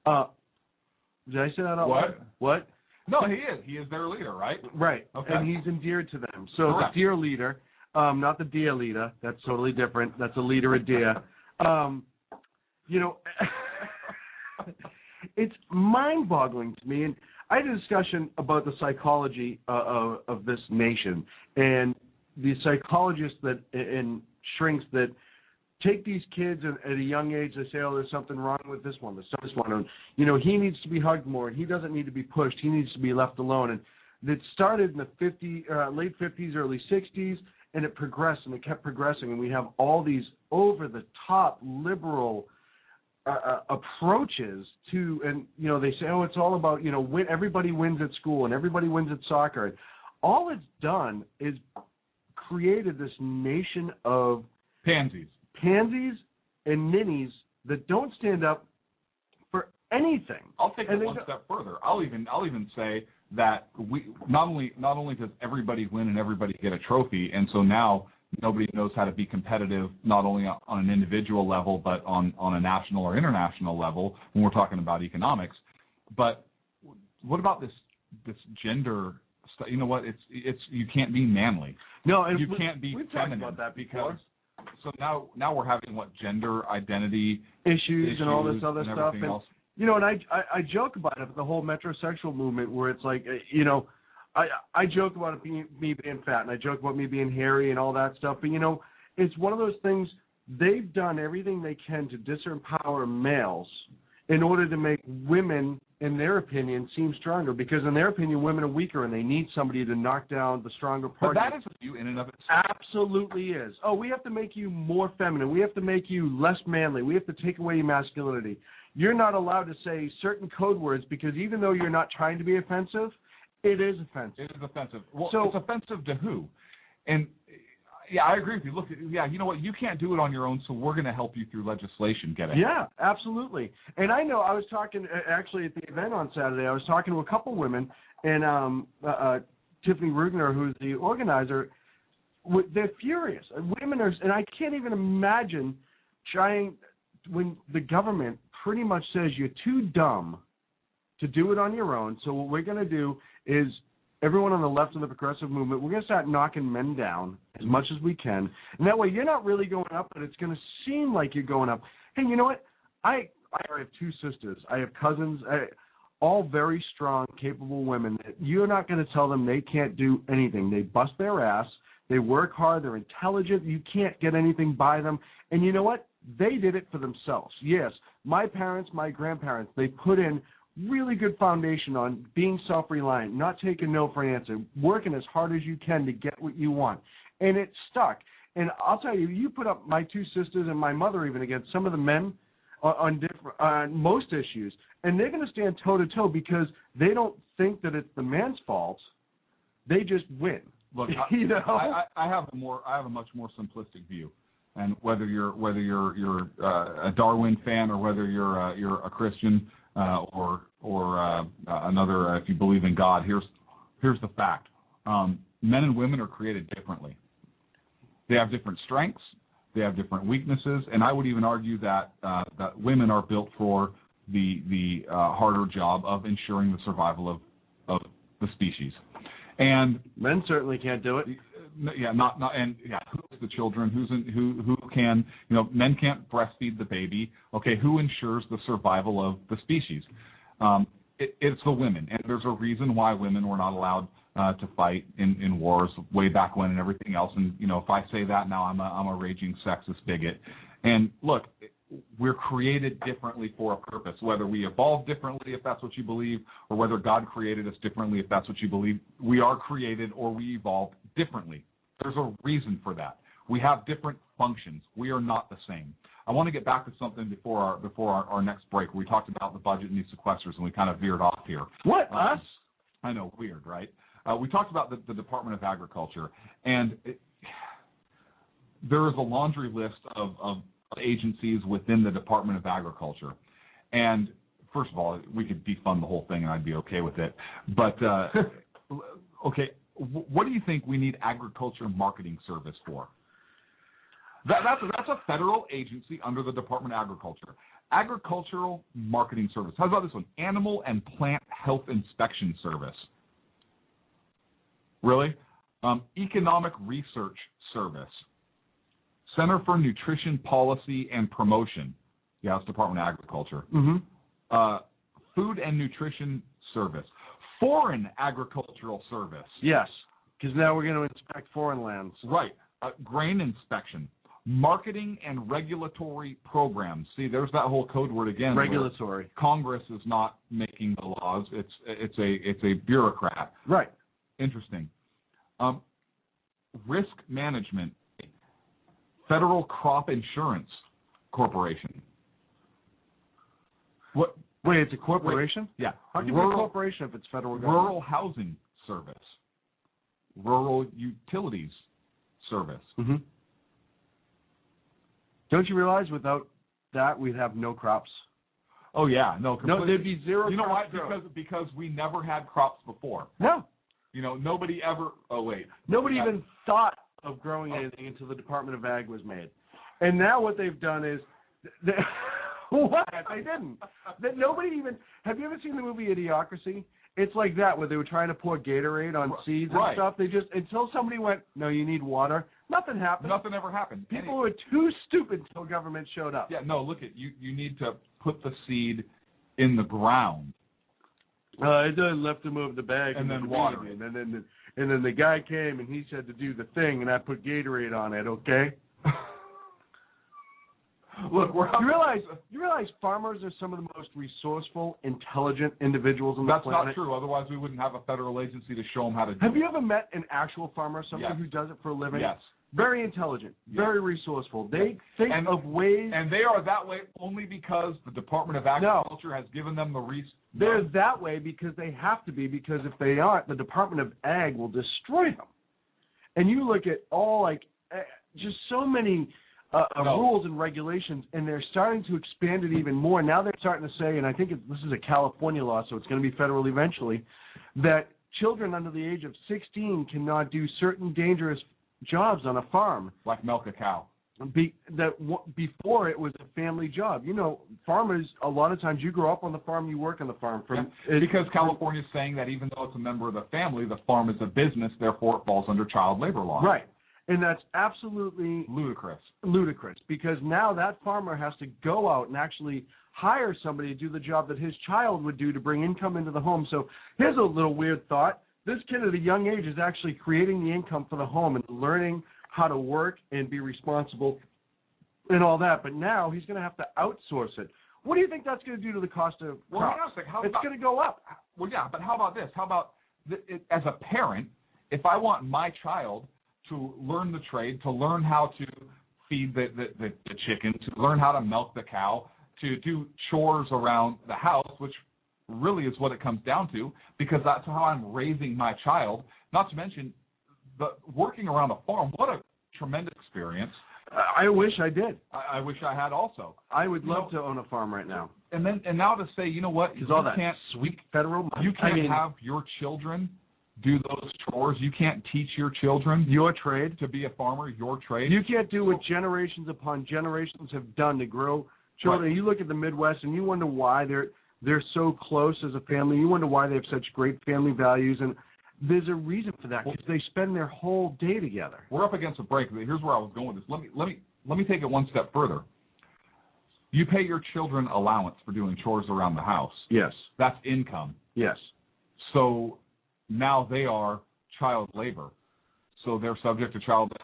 Did I say that out loud? What? No, he is. He is their leader, right? Right. Okay. And he's endeared to them. So correct. The dear leader, not the dear leader. That's totally different. That's a leader, a dear. It's mind-boggling to me. And I had a discussion about the psychology of this nation and the psychologists and shrinks that take these kids at a young age. They say, oh, there's something wrong with this one. There's this one. And, he needs to be hugged more. And he doesn't need to be pushed. He needs to be left alone. And it started in the late 50s, early 60s, and it progressed, and it kept progressing. And we have all these over-the-top liberal approaches to, and they say, oh, it's all about everybody wins at school and everybody wins at soccer. And all it's done is created this nation of pansies and ninnies that don't stand up for anything. I'll take it one step further. I'll even say that we not only does everybody win and everybody get a trophy, and so now nobody knows how to be competitive, not only on an individual level, but on a national or international level when we're talking about economics. But what about this gender stuff? You know what? It's you can't be manly. No, and you can't be feminine about that because. So now we're having gender identity issues and all this other and stuff. Else. And I joke about it, the whole metrosexual movement, where it's like I joke about it me being fat, and I joke about me being hairy and all that stuff. But, it's one of those things, they've done everything they can to disempower males in order to make women, in their opinion, seem stronger. Because in their opinion, women are weaker, and they need somebody to knock down the stronger party. But that is a view in and of itself. Absolutely is. Oh, we have to make you more feminine. We have to make you less manly. We have to take away your masculinity. You're not allowed to say certain code words because even though you're not trying to be offensive, it is offensive. It is offensive. Well, it's offensive to who? And, yeah, I agree with you. Look, you know what? You can't do it on your own, so we're going to help you through legislation. Get it? Yeah, absolutely. And I know I was talking, actually, at the event on Saturday, I was talking to a couple women, and Tiffany Rugner, who's the organizer, they're furious. Women are, and I can't even imagine when the government pretty much says you're too dumb to do it on your own. So what we're going to do is everyone on the left of the progressive movement, we're going to start knocking men down as much as we can. And that way you're not really going up, but it's going to seem like you're going up. Hey, you know what? I have two sisters. I have cousins, all very strong, capable women. You're not going to tell them they can't do anything. They bust their ass. They work hard. They're intelligent. You can't get anything by them. And you know what? they did it for themselves. Yes, my parents, my grandparents, they put in really good foundation on being self-reliant, not taking no for an answer, working as hard as you can to get what you want. And it stuck. And I'll tell you, you put up my two sisters and my mother even against some of the men on most issues, and they're going to stand toe-to-toe because they don't think that it's the man's fault. They just win. Look, you know? I have a much more simplistic view, and whether you're a Darwin fan or whether you're a Christian or another, if you believe in God, here's the fact: men and women are created differently. They have different strengths, they have different weaknesses, and I would even argue that women are built for the harder job of ensuring the survival of the species. And men certainly can't do it. Yeah, who's the children? Who can? Men can't breastfeed the baby. Okay, who ensures the survival of the species? It's the women, and there's a reason why women were not allowed to fight in wars way back when and everything else. And if I say that now, I'm a raging sexist bigot. And look, we're created differently for a purpose. Whether we evolve differently, if that's what you believe, or whether God created us differently, if that's what you believe, we are created or we evolved differently. There's a reason for that. We have different functions. We are not the same. I want to get back to something before our next break, where we talked about the budget and these sequesters, and we kind of veered off here. What, us? I know, weird, right? We talked about the Department of Agriculture, and there is a laundry list of agencies within the Department of Agriculture. And first of all, we could defund the whole thing and I'd be okay with it. But, okay, what do you think we need Agriculture Marketing Service for? That's a federal agency under the Department of Agriculture. Agricultural Marketing Service. How about this one? Animal and Plant Health Inspection Service. Really? Economic Research Service. Center for Nutrition Policy and Promotion. Yeah, it's Department of Agriculture. Mm-hmm. Food and Nutrition Service. Foreign Agricultural Service. Yes, because now we're going to inspect foreign lands. Right. Grain inspection. Marketing and regulatory programs. See, there's that whole code word again. Regulatory. Congress is not making the laws. It's a bureaucrat. Right. Interesting. Risk management. Federal Crop Insurance Corporation. What? Wait, it's a corporation? Wait, yeah. How can it be a corporation if it's federal government? Rural Housing Service. Rural Utilities Service. Mm-hmm. Don't you realize without that we'd have no crops? Oh, yeah. No, completely. No, there'd be zero. You know why? Growth. Because we never had crops before. No. Nobody ever. Oh, wait. Nobody even thought of growing anything until the Department of Ag was made. And now what they've done is, what? They didn't. That nobody even. Have you ever seen the movie Idiocracy? It's like that, where they were trying to pour Gatorade on seeds and stuff. They just, until somebody went, no, you need water. Nothing happened. Nothing ever happened. People were too stupid until government showed up. Yeah, no, look, you need to put the seed in the ground. I done left him over the bag and then water it. And then the guy came and he said to do the thing, and I put Gatorade on it. Okay. Look, you realize farmers are some of the most resourceful, intelligent individuals on the planet? That's not true. Otherwise, we wouldn't have a federal agency to show them how to do it. Have you ever met an actual farmer, somebody who does it for a living? Yes. Very intelligent, very resourceful. They think of ways. And they are that way only because the Department of Agriculture has given them the resources. They're that way because they have to be, because if they aren't, the Department of Ag will destroy them. And you look at all, just so many rules and regulations, and they're starting to expand it even more. Now they're starting to say, and I think this is a California law, so it's going to be federal eventually, that children under the age of 16 cannot do certain dangerous jobs on a farm. Like milk a cow. Before it was a family job. Farmers, a lot of times you grow up on the farm, you work on the farm. Because California is saying that even though it's a member of the family, the farm is a business, therefore it falls under child labor law. Right. And that's absolutely ludicrous. Because now that farmer has to go out and actually hire somebody to do the job that his child would do to bring income into the home. So here's a little weird thought. This kid at a young age is actually creating the income for the home and learning how to work and be responsible and all that. But now he's going to have to outsource it. What do you think that's going to do to the cost of crops? It's going to go up. Well, yeah, but how about this? How about as a parent, if I want my child to learn the trade, to learn how to feed the chicken, to learn how to milk the cow, to do chores around the house, which really is what it comes down to, because that's how I'm raising my child. Not to mention, working around a farm, what a tremendous experience. I wish I did. I wish I had also. I would love to own a farm right now. And now to say, you know what? Because all that sweet federal money. You can't have your children do those chores. You can't teach your children your trade to be a farmer. Your trade. You can't do what generations upon generations have done to grow children. Right. You look at the Midwest and you wonder why they're so close as a family. You wonder why they have such great family values, and there's a reason for that, because they spend their whole day together. We're up against a break. Here's where I was going with this. Let me take it one step further. You pay your children allowance for doing chores around the house. Yes. That's income. Yes. So now they are child labor. So they're subject to child labor.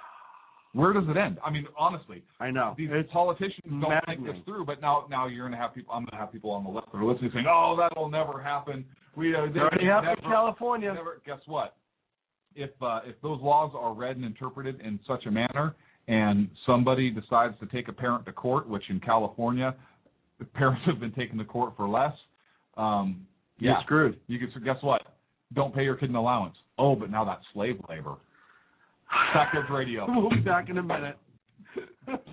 Where does it end? I mean, honestly, I know these politicians don't think this through. But now you're going to have people. I'm going to have people on the left that are listening saying, "Oh, that'll never happen." It already happened in California. Guess what? If those laws are read and interpreted in such a manner, and somebody decides to take a parent to court, which in California, the parents have been taken to court for less, you're screwed. Guess what? Don't pay your kid an allowance. Oh, but now that's slave labor. Sackheads Radio. We'll be back in a minute.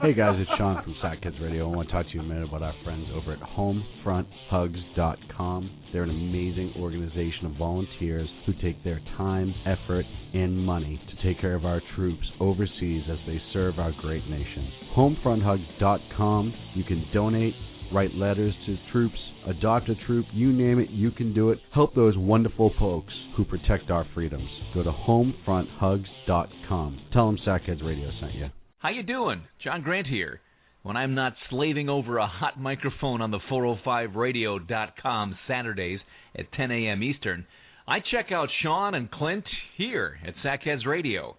Hey guys, it's Sean from Sackheads Radio. I want to talk to you a minute about our friends over at HomefrontHugs.com. They're an amazing organization of volunteers who take their time, effort, and money to take care of our troops overseas as they serve our great nation. HomefrontHugs.com. You can donate, write letters to troops, adopt a troop, you name it, you can do it. Help those wonderful folks who protect our freedoms. Go to HomefrontHugs.com. Tell them Sackheads Radio sent you. How you doing? John Grant here. When I'm not slaving over a hot microphone on the 405radio.com Saturdays at 10 a.m. Eastern, I check out Sean and Clint here at Sackheads Radio.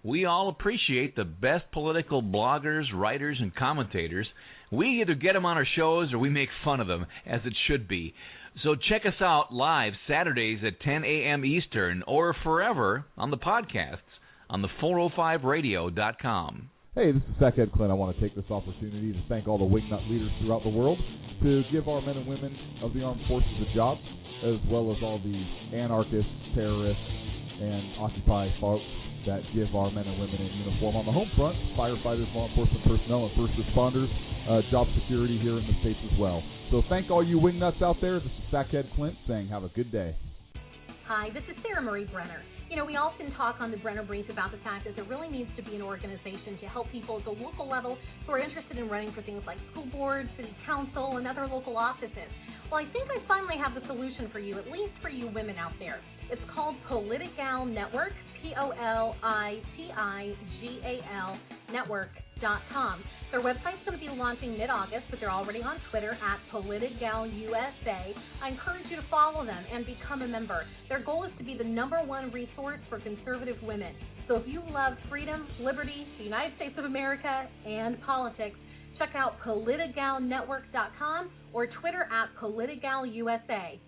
We all appreciate the best political bloggers, writers, and commentators. We either get them on our shows or we make fun of them, as it should be. So check us out live Saturdays at 10 a.m. Eastern or forever on the podcasts on the 405radio.com. Hey, this is Sackhead Clint. I want to take this opportunity to thank all the wingnut leaders throughout the world to give our men and women of the armed forces a job, as well as all the anarchists, terrorists, and Occupy folks that give our men and women in uniform on the home front, firefighters, law enforcement personnel, and first responders, job security here in the States as well. So thank all you wingnuts out there. This is Sackhead Clint saying have a good day. Hi, this is Sarah Marie Brenner. You know, we often talk on the Brenner Brief about the fact that there really needs to be an organization to help people at the local level who are interested in running for things like school board, city council, and other local offices. Well, I think I finally have the solution for you, at least for you women out there. It's called Politigal Network, Politigal Network.com. Their website's going to be launching mid-August, but they're already on Twitter at PolitigalUSA. I encourage you to follow them and become a member. Their goal is to be the #1 resource for conservative women. So if you love freedom, liberty, the United States of America, and politics, check out PolitigalNetwork.com or Twitter at PolitigalUSA.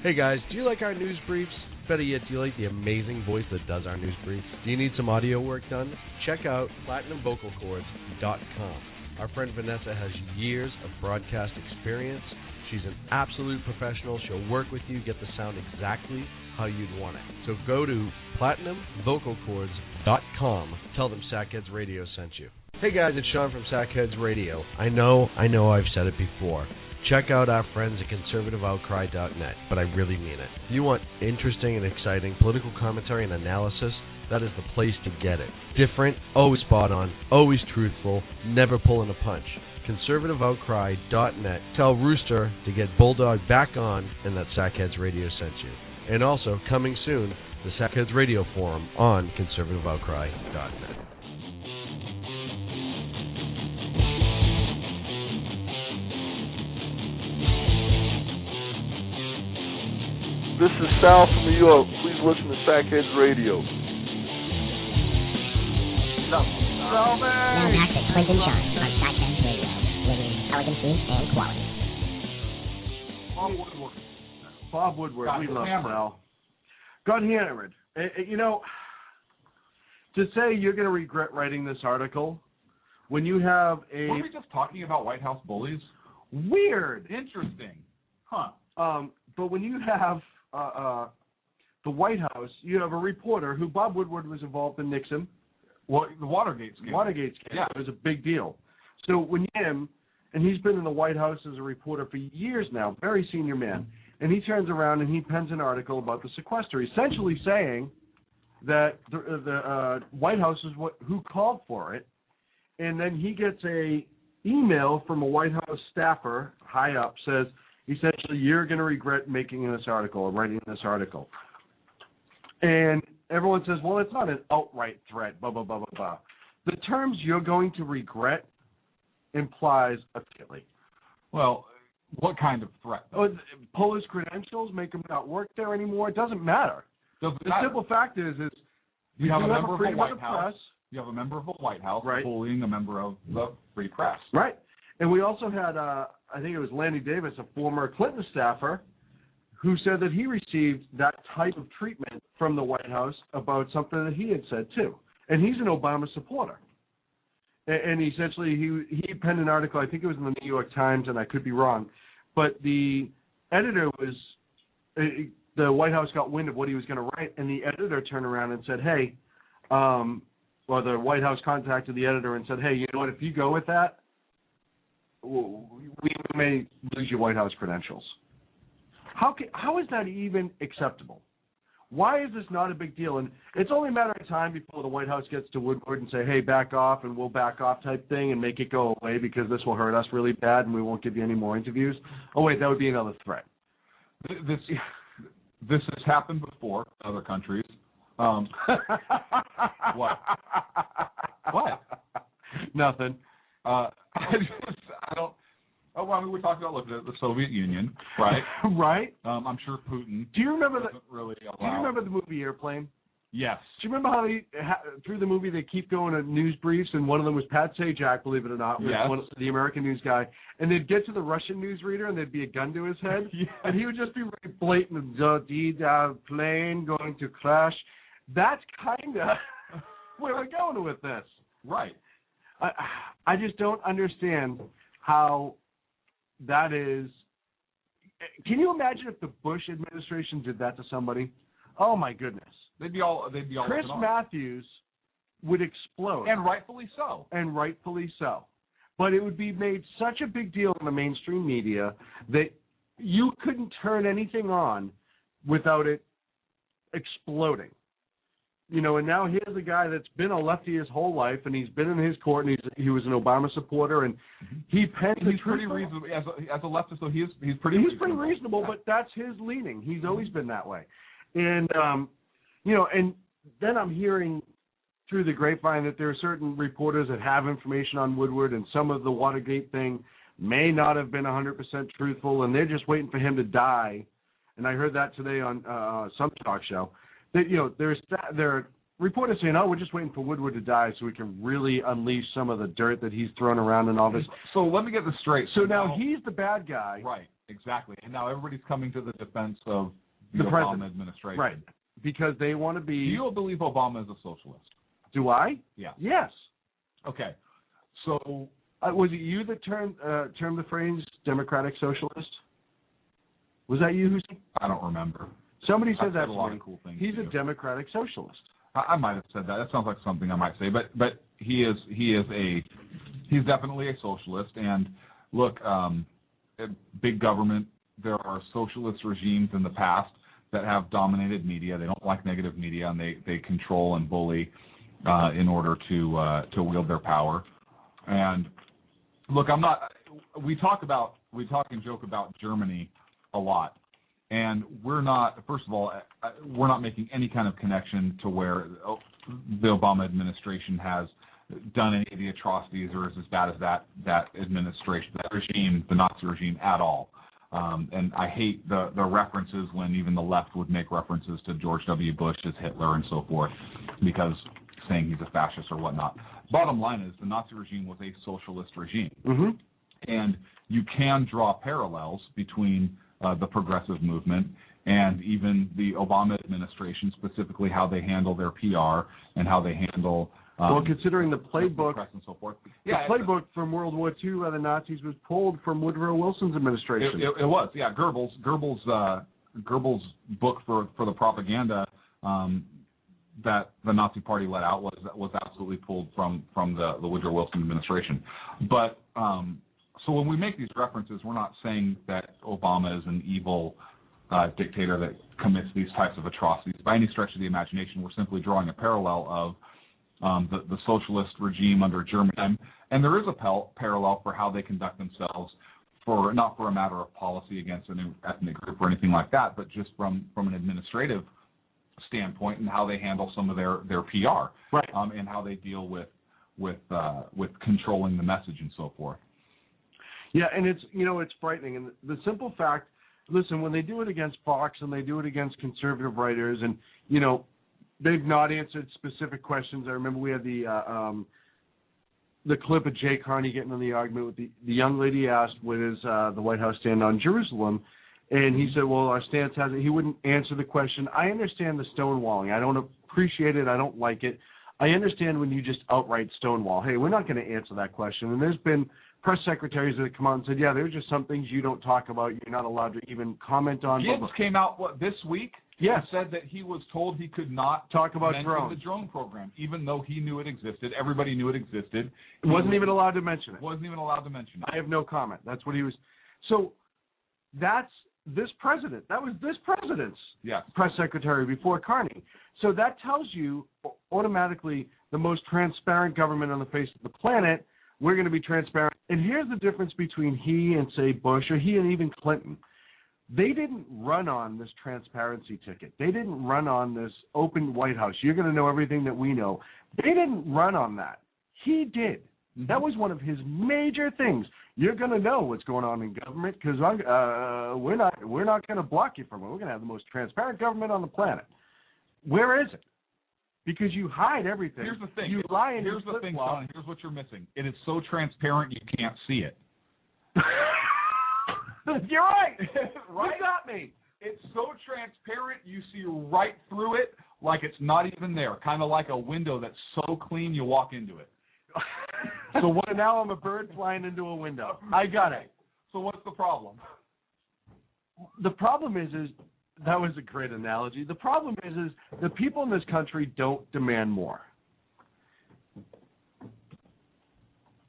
Hey guys, do you like our news briefs? Better yet, do you like the amazing voice that does our news briefs? Do you need some audio work done? Check out PlatinumVocalCords.com. Our friend Vanessa has years of broadcast experience. She's an absolute professional. She'll work with you, get the sound exactly how you'd want it. So go to PlatinumVocalCords.com. Tell them Sackheads Radio sent you. Hey guys, it's Sean from Sackheads Radio. I know I've said it before. Check out our friends at conservativeoutcry.net, but I really mean it. If you want interesting and exciting political commentary and analysis, that is the place to get it. Different, always spot on, always truthful, never pulling a punch. conservativeoutcry.net. Tell Rooster to get Bulldog back on and that Sackheads Radio sent you. And also, coming soon, the Sackheads Radio Forum on conservativeoutcry.net. This is Sal from New York. Please listen to Sackheads Radio. Now back to Clint and Sean on Shotgun Radio, living in elegancy and quality. Bob Woodward, Got we love hammered. Sal. Got hammered. You know, to say you're going to regret writing this article when you have a... Were we just talking about White House bullies? Weird. Interesting. Huh. But when you have the White House, you have a reporter who Bob Woodward was involved in Nixon. Well, the Watergate scandal. Yeah. It was a big deal. So when him, and he's been in the White House as a reporter for years now, very senior man, and he turns around and he pens an article about the sequester, essentially saying that the White House is who called for it, and then he gets a email from a White House staffer, high up, says, essentially, you're going to regret making this article or writing this article. And everyone says, well, it's not an outright threat, blah, blah, blah, blah, blah. The terms you're going to regret implies a killing. Well, what kind of threat? Pull his credentials, make him not work there anymore. It doesn't matter. The simple fact is you have a member of the White press. House. You have a member of the White House bullying a member of the Free Press. Right. And we also had, I think it was Lanny Davis, a former Clinton staffer, who said that he received that type of treatment from the White House about something that he had said too. And he's an Obama supporter. And essentially he penned an article, I think it was in the New York Times, and I could be wrong, but the editor was, the White House got wind of what he was going to write, and the editor turned around and said, hey, well, the White House contacted the editor and said, hey, you know what, if you go with that, we may lose your White House credentials. How is that even acceptable? Why is this not a big deal? And it's only a matter of time before the White House gets to Woodward and say, hey, back off, and we'll back off type thing and make it go away because this will hurt us really bad and we won't give you any more interviews. Oh, wait, that would be another threat. This has happened before in other countries. What? What? Nothing. I don't. Oh, well, I mean, we're talking about the Soviet Union, right? Right. I'm sure Putin. Do you remember really allow... Do you remember the movie Airplane? Yes. Do you remember how through the movie they keep going to news briefs, and one of them was Pat Sajak, believe it or not, was the American news guy, and they'd get to the Russian newsreader and there'd be a gun to his head, and he would just be very blatant, the plane going to crash. That's kind of where we're going with this. Right. I just don't understand how that is. Can you imagine if the Bush administration did that to somebody? Oh my goodness. They'd be all Chris Matthews would explode. And rightfully so. But it would be made such a big deal in the mainstream media that you couldn't turn anything on without it exploding. You know, and now here's a guy that's been a lefty his whole life, and he's been in his court, and he was an Obama supporter, and he penned the truth. Pretty reasonable as a leftist, so he's pretty. He's pretty reasonable, but that's his leaning. He's always been that way, and you know, and then I'm hearing through the grapevine that there are certain reporters that have information on Woodward, and some of the Watergate thing may not have been 100% truthful, and they're just waiting for him to die. And I heard that today on some talk show. That, you know, there are reporters saying, "Oh, we're just waiting for Woodward to die so we can really unleash some of the dirt that he's thrown around and all this." So let me get this straight. So now he's the bad guy, right? Exactly. And now everybody's coming to the defense of the Obama administration, right? Because they want to be. Do you believe Obama is a socialist? Do I? Yeah. Yes. Okay. So was it you that termed the phrase "democratic socialist"? Was that you who? I don't remember. Somebody said that. A lot of cool things. He's a democratic socialist. I might have said that. That sounds like something I might say. But he's definitely a socialist. And look, big government. There are socialist regimes in the past that have dominated media. They don't like negative media, and they control and bully in order to wield their power. And look, we talk and joke about Germany a lot. And we're not making any kind of connection to where the Obama administration has done any of the atrocities or is as bad as that administration, that regime, the Nazi regime, at all. And I hate the references when even the left would make references to George W. Bush as Hitler and so forth, because saying he's a fascist or whatnot. Bottom line is the Nazi regime was a socialist regime. And you can draw parallels between the progressive movement and even the Obama administration, specifically how they handle their PR and how they handle well, considering the playbook press and so forth. The playbook from World War II by the Nazis was pulled from Woodrow Wilson's administration. It was, yeah. Goebbels' book for the propaganda that the Nazi Party let out was absolutely pulled from the Woodrow Wilson administration. But so when we make these references, we're not saying that Obama is an evil dictator that commits these types of atrocities by any stretch of the imagination. We're simply drawing a parallel of the socialist regime under Germany, and there is a parallel for how they conduct themselves, not for a matter of policy against an ethnic group or anything like that, but just from an administrative standpoint and how they handle some of their PR, right? And how they deal with controlling the message and so forth. Yeah, and it's frightening. And the simple fact, listen, when they do it against Fox and they do it against conservative writers, and they've not answered specific questions. I remember we had the clip of Jay Carney getting in the argument with the young lady asked, "What is the White House stand on Jerusalem?" And he said, "Well, our stance has it." He wouldn't answer the question. I understand the stonewalling. I don't appreciate it. I don't like it. I understand when you just outright stonewall. Hey, we're not going to answer that question. And there's been press secretaries that have come out and said, yeah, there's just some things you don't talk about. You're not allowed to even comment on. Gibbs came out this week. Yes. And said that he was told he could not talk about the drone program, even though he knew it existed. Everybody knew it existed. He wasn't even allowed to mention it. Wasn't even allowed to mention it. I have no comment. That's what he was. So that's this president. That was this president's press secretary before Carney. So that tells you automatically the most transparent government on the face of the planet. We're going to be transparent. And here's the difference between he and, say, Bush, or he and even Clinton. They didn't run on this transparency ticket. They didn't run on this open White House. You're going to know everything that we know. They didn't run on that. He did. That was one of his major things. You're going to know what's going on in government because we're not going to block you from it. We're going to have the most transparent government on the planet. Where is it? Because you hide everything. Here's the thing. You lie and here's the thing, Sean. Here's what you're missing. It is so transparent you can't see it. You're right. Right? You got me. It's so transparent you see right through it like it's not even there. Kind of like a window that's so clean you walk into it. So now I'm a bird flying into a window. I got it. So what's the problem? The problem is that was a great analogy. The problem is the people in this country don't demand more.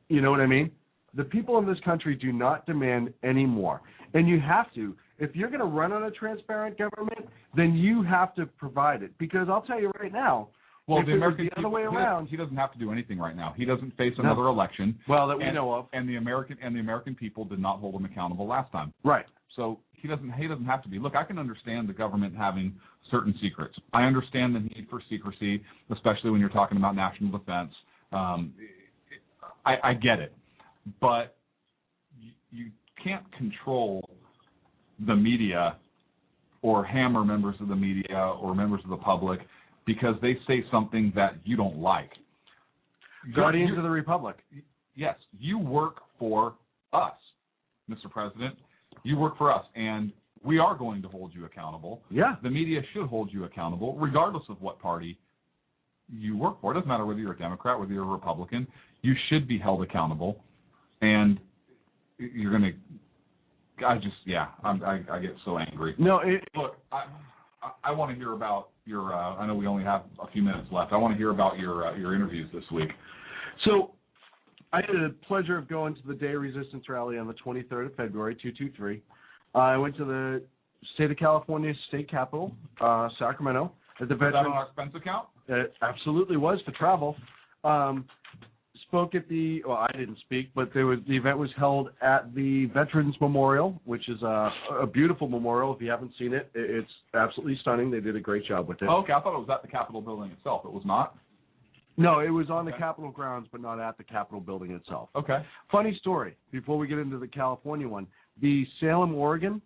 You know what I mean? The people in this country do not demand any more. And you have to. If you're going to run on a transparent government, then you have to provide it. Because I'll tell you right now, well, the American the other way around, he doesn't have to do anything right now. He doesn't face another election. Well, that we know of. And the American people did not hold him accountable last time. Right. So he doesn't have to be. Look, I can understand the government having certain secrets. I understand the need for secrecy, especially when you're talking about national defense. I get it. But you can't control the media or hammer members of the media or members of the public because they say something that you don't like. Guardians of the Republic. Yes, you work for us, Mr. President. You work for us, and we are going to hold you accountable. Yeah. The media should hold you accountable, regardless of what party you work for. It doesn't matter whether you're a Democrat, whether you're a Republican. You should be held accountable. And you're going to, I get so angry. No, look, I want to hear about your, I know we only have a few minutes left. I want to hear about your interviews this week. So I had the pleasure of going to the Day of Resistance rally on the 23rd of February, 223. I went to the state of California state capitol, Sacramento. At the Was that on our expense account? It absolutely was for travel. Spoke at I didn't speak, but the event was held at the Veterans Memorial, which is a beautiful memorial. If you haven't seen it, it's absolutely stunning. They did a great job with it. Oh, okay, I thought it was at the Capitol building itself. It was not? No, it was on the Capitol grounds, but not at the Capitol building itself. Okay. Funny story, before we get into the California one. The Salem, Oregon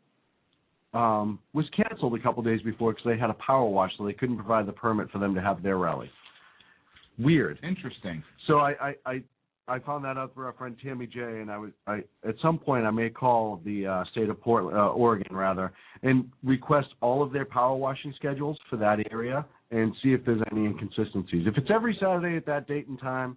was canceled a couple days before because they had a power wash, so they couldn't provide the permit for them to have their rally. weird. Interesting. So I found that out through our friend Tammy J, and I at some point I may call the state of Oregon rather, and request all of their power washing schedules for that area and see if there's any inconsistencies. If it's every Saturday at that date and time,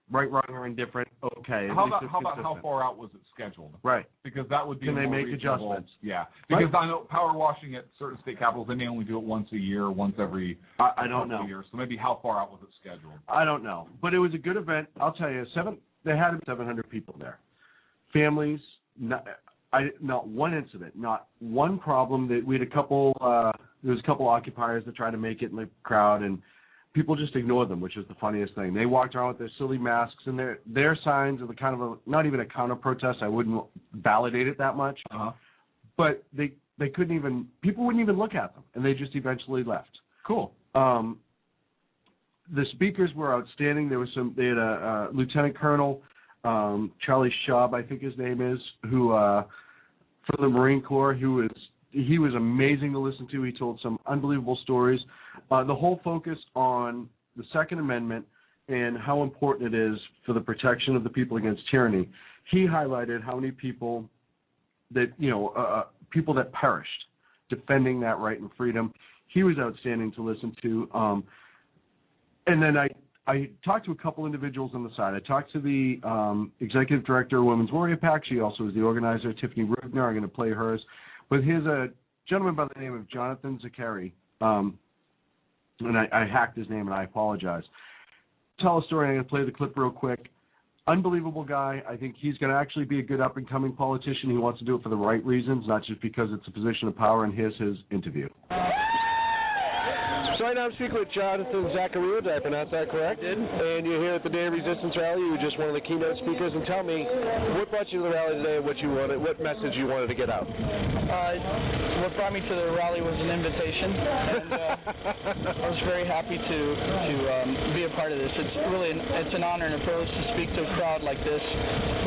right, wrong, or indifferent, okay. How about how far out was it scheduled? Right. Because that would be Can they more make reasonable. adjustments? Yeah. Because I know power washing at certain state capitals, they may only do it once a year, once every I don't know. years. So maybe how far out was it scheduled? I don't know. But it was a good event. I'll tell you, they had 700 people there. Families, not one incident, not one problem. That we had a couple, there was a couple occupiers that tried to make it in the crowd, and people just ignored them, which is the funniest thing. They walked around with their silly masks, and their signs of the kind of not even a counter protest. I wouldn't validate it that much, but they couldn't even. People wouldn't even look at them, and they just eventually left. Cool. The speakers were outstanding. There was they had a Lieutenant Colonel Charlie Schaub, I think his name is, who from the Marine Corps, he was amazing to listen to. He told some unbelievable stories. The whole focus on the Second Amendment and how important it is for the protection of the people against tyranny. He highlighted how many people that people that perished defending that right and freedom. He was outstanding to listen to. And then I talked to a couple individuals on the side. I talked to the executive director of Women's Warrior Pack. She also is the organizer, Tiffany Rubner. I'm going to play hers. But here's a gentleman by the name of Jonathan Zakari. And I hacked his name, and I apologize. Tell a story. I'm going to play the clip real quick. Unbelievable guy. I think he's going to actually be a good up-and-coming politician. He wants to do it for the right reasons, not just because it's a position of power, and here's his interview. So right now I'm speaking with Jonathan Zakari. Did I pronounce that correct? And you're here at the Day of Resistance rally. You were just one of the keynote speakers. And tell me, what brought you to the rally today and what message you wanted to get out? What brought me to the rally was an invitation. And I was very happy to be a part of this. It's an honor and a privilege to speak to a crowd like this.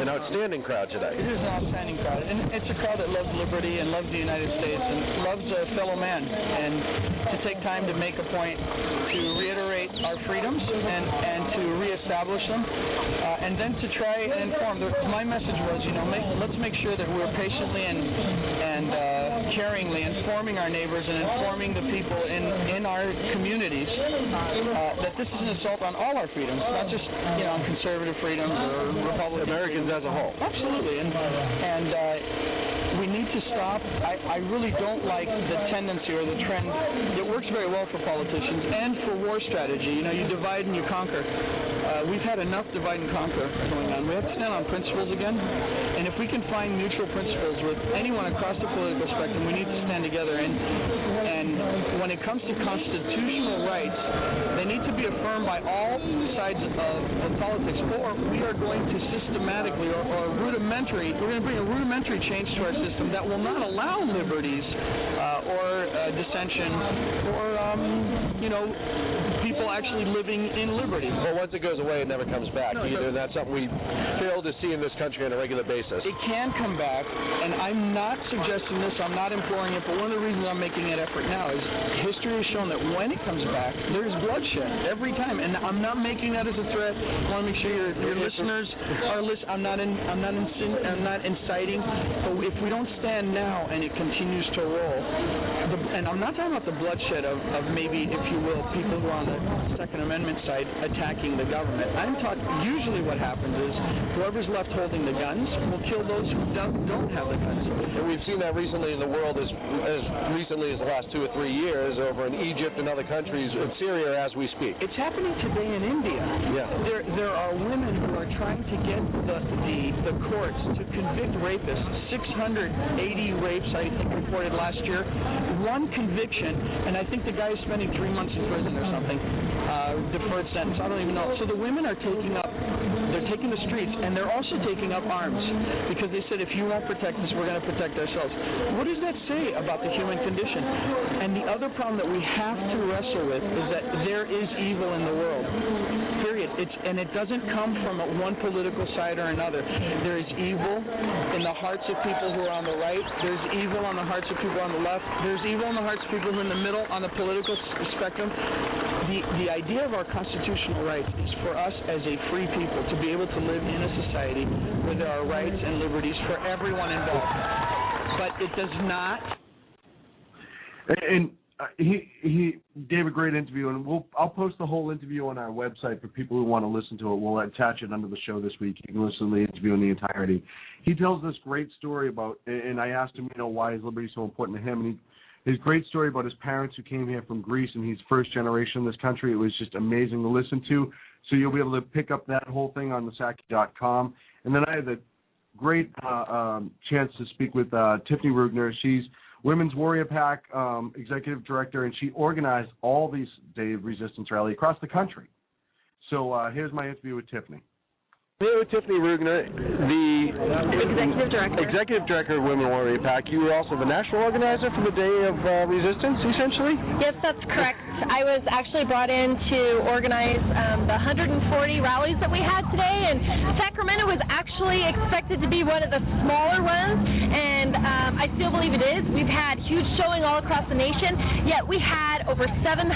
An outstanding crowd today. It is an outstanding crowd. And it's a crowd that loves liberty and loves the United States and loves a fellow man. And to take time to make a point to reiterate our freedoms and to reestablish them, and then to try and inform. My message was, let's make sure that we're patiently and caringly informing our neighbors and informing the people in our communities that this is an assault on all our freedoms, not just on conservative freedoms or Republican Americans freedoms. as a whole. Absolutely, and we need to stop. I really don't like the tendency or the trend that works very well for politicians and for war strategy. You divide and you conquer. We've had enough divide and conquer going on. We have to stand on principles again. And if we can find mutual principles with anyone across the political spectrum, we need to stand together. And when it comes to constitutional rights, they need to be affirmed by all sides of the politics, or we are going to systematically we're going to bring a rudimentary change to our system that will not allow liberties or dissension or people actually living in liberty. Well, once it goes away, it never comes back either, and that's something we fail to see in this country on a regular basis. It can come back, and I'm not suggesting this, I'm not imploring it, but one of the reasons I'm making an effort now is history has shown that when it comes back, there's bloodshed every time, and I'm not making that as a threat. I want to make sure your listeners are listening. I'm not inciting, but if we don't stand now and it continues to roll, and I'm not talking about the bloodshed of maybe, if you will, people who are on the Second Amendment side attacking the government. I'm talking, usually what happens is whoever's left holding the guns will kill those who don't have the guns. And we've seen that recently in the world as recently as the last 2 or 3 years over in Egypt and other countries, in Syria as we speak. It's happening today in India. Yeah. There are women who are trying to get the courts to convict rapists. 680 rapes, I think, reported last year. One conviction, and I think the guy is spending 3 months in prison or something. Deferred sentence. I don't even know. So the women are taking the streets, and they're also taking up arms because they said, if you won't protect us, we're going to protect ourselves. What does that say about the human condition? And the other problem that we have to wrestle with is that there is evil in the world. Period. And it doesn't come from one political side or another. There is evil in the hearts of people who are on the right. There's evil on the hearts of people on the left. There's evil in the hearts of people who are in the middle on the political spectrum. the idea of our constitutional rights is for us as a free people to be able to live in a society where there are rights and liberties for everyone involved. But it does not. And he gave a great interview, and I'll post the whole interview on our website for people who want to listen to it. We'll attach it under the show this week. You can listen to the interview in the entirety. He tells this great story about, and I asked him, why is liberty so important to him, and his great story about his parents who came here from Greece, and he's first generation in this country. It was just amazing to listen to. So you'll be able to pick up that whole thing on thesaki.com. And then I had the great chance to speak with Tiffany Rugner. She's Women's Warrior Pack executive director, and she organized all these Day of Resistance rally across the country. So here's my interview with Tiffany. Here with Tiffany Rugner, the Executive Director of Women Warrior Pack. You were also the national organizer for the Day of Resistance, essentially? Yes, that's correct. I was actually brought in to organize the 140 rallies that we had today, and Sacramento was actually expected to be one of the smaller ones, and I still believe it is. We've had huge showing all across the nation, yet we had over 700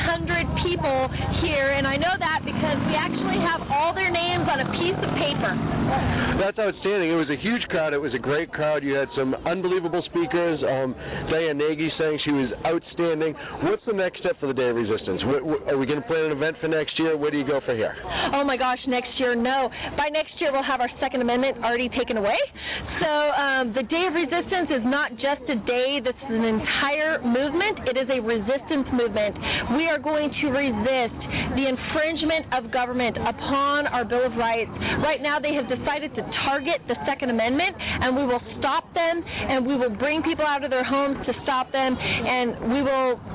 people here, and I know that because we actually have all their names on a piece of paper. That's outstanding. It was a huge crowd. It was a great crowd. You had some unbelievable speakers. Diane Nagy saying she was outstanding. What's the next step for the Day of Resistance? Are we going to plan an event for next year? Where do you go for here? Oh my gosh, next year, no. By next year, we'll have our Second Amendment already taken away. So the Day of Resistance is not just a day. This is an entire movement. It is a resistance movement. We are going to resist the infringement of government upon our Bill of Rights. Right now, they have decided to target the Second Amendment, and we will stop them, and we will bring people out of their homes to stop them, and